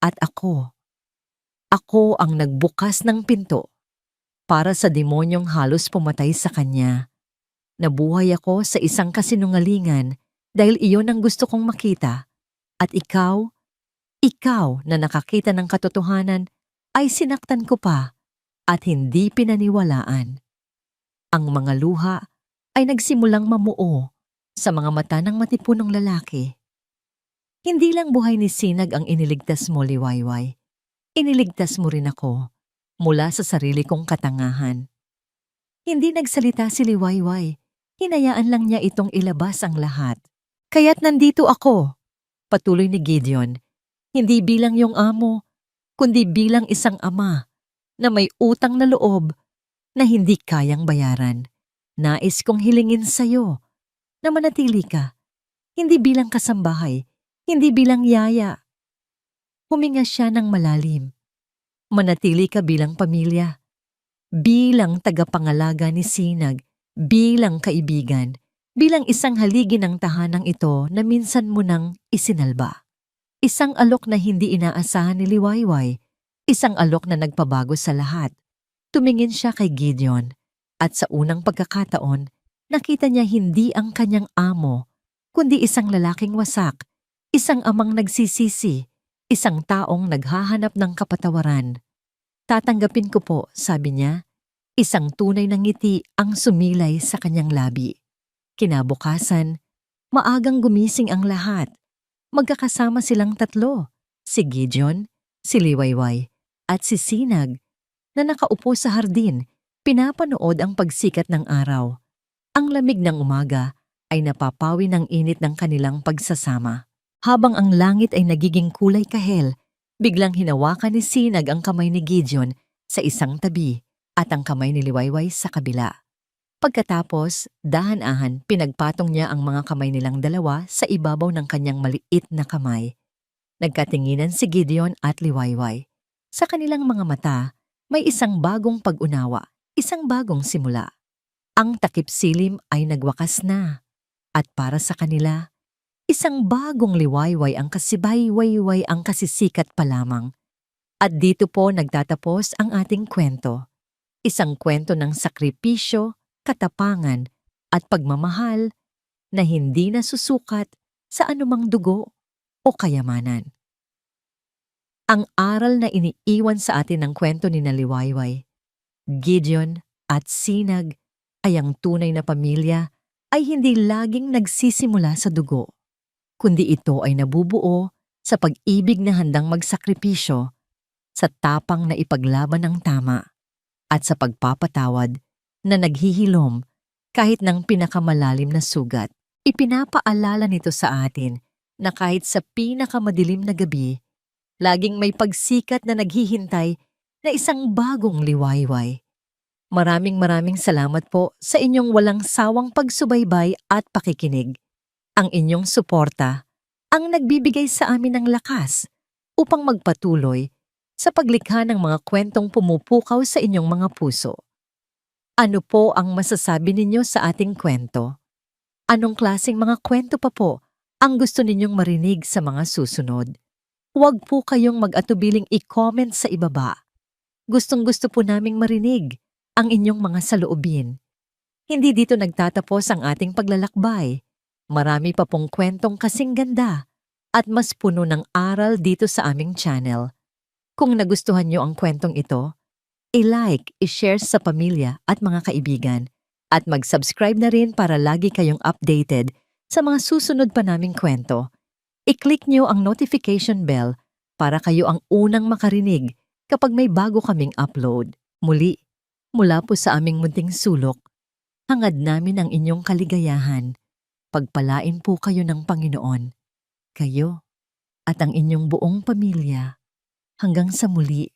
At ako ang nagbukas ng pinto para sa demonyong halos pumatay sa kanya. Nabuhay ako sa isang kasinungalingan dahil iyon ang gusto kong makita. At ikaw na nakakita ng katotohanan, ay sinaktan ko pa at hindi pinaniwalaan. Ang mga luha ay nagsimulang mamuo sa mga mata ng matipunong lalaki. Hindi lang buhay ni Sinag ang iniligtas mo, Liwayway. Iniligtas mo rin ako mula sa sarili kong katangahan. Hindi nagsalita si Liwayway. Hinayaan lang niya itong ilabas ang lahat. Kaya't nandito ako, patuloy ni Gideon, hindi bilang iyong amo, kundi bilang isang ama na may utang na loob na hindi kayang bayaran. Nais kong hilingin sa iyo na manatili ka, hindi bilang kasambahay, hindi bilang yaya, Huminga siya ng malalim. Manatili ka bilang pamilya, bilang tagapangalaga ni Sinag, bilang kaibigan, bilang isang haligi ng tahanang ito na minsan mo nang isinalba. Isang alok na hindi inaasahan ni Liwayway, isang alok na nagpabago sa lahat. Tumingin siya kay Gideon at sa unang pagkakataon, nakita niya hindi ang kanyang amo, kundi isang lalaking wasak, isang amang nagsisisi, isang taong naghahanap ng kapatawaran. Tatanggapin ko po, sabi niya. Isang tunay na ngiti ang sumilay sa kanyang labi. Kinabukasan, maagang gumising ang lahat. Magkakasama silang tatlo, si Gideon, si Liwayway, at si Sinag, na nakaupo sa hardin, pinapanood ang pagsikat ng araw. Ang lamig ng umaga ay napapawi ng init ng kanilang pagsasama. Habang ang langit ay nagiging kulay kahel, biglang hinawakan ni Sinag ang kamay ni Gideon sa isang tabi at ang kamay ni Liwayway sa kabila. Pagkatapos, dahan-dahan pinagpatong niya ang mga kamay nilang dalawa sa ibabaw ng kanyang maliit na kamay. Nagkatinginan si Gideon at Liwayway. Sa kanilang mga mata, may isang bagong pag-unawa, isang bagong simula. Ang takip silim ay nagwakas na. At para sa kanila, isang bagong Liwayway ang kasibay-wayway ang kasisikat pa lamang. At dito po nagtatapos ang ating kwento. Isang kwento ng sakripisyo, katapangan, at pagmamahal na hindi nasusukat sa anumang dugo o kayamanan. Ang aral na iniiwan sa atin ng kwento ni Liwayway, Gideon at Sinag ay ang tunay na pamilya ay hindi laging nagsisimula sa dugo, kundi ito ay nabubuo sa pag-ibig na handang magsakripisyo, sa tapang na ipaglaban ang tama, at sa pagpapatawad na naghihilom kahit ng pinakamalalim na sugat. Ipinapaalala nito sa atin na kahit sa pinakamadilim na gabi, laging may pagsikat na naghihintay na isang bagong Liwayway. Maraming salamat po sa inyong walang sawang pagsubaybay at pakikinig. Ang inyong suporta ang nagbibigay sa amin ng lakas upang magpatuloy sa paglikha ng mga kwentong pumupukaw sa inyong mga puso. Ano po ang masasabi ninyo sa ating kwento? Anong klaseng mga kwento pa po ang gusto ninyong marinig sa mga susunod? Huwag po kayong mag-atubiling i-comment sa ibaba. Gustong-gusto po naming marinig ang inyong mga saloobin. Hindi dito nagtatapos ang ating paglalakbay. Marami pa pong kwentong kasing ganda at mas puno ng aral dito sa aming channel. Kung nagustuhan nyo ang kwentong ito, i-like, i-share sa pamilya at mga kaibigan at mag-subscribe na rin para lagi kayong updated sa mga susunod pa naming kwento. I-click nyo ang notification bell para kayo ang unang makarinig kapag may bago kaming upload. Muli, mula po sa aming munting sulok, hangad namin ang inyong kaligayahan. Pagpalain po kayo ng Panginoon, kayo at ang inyong buong pamilya. Hanggang sa muli.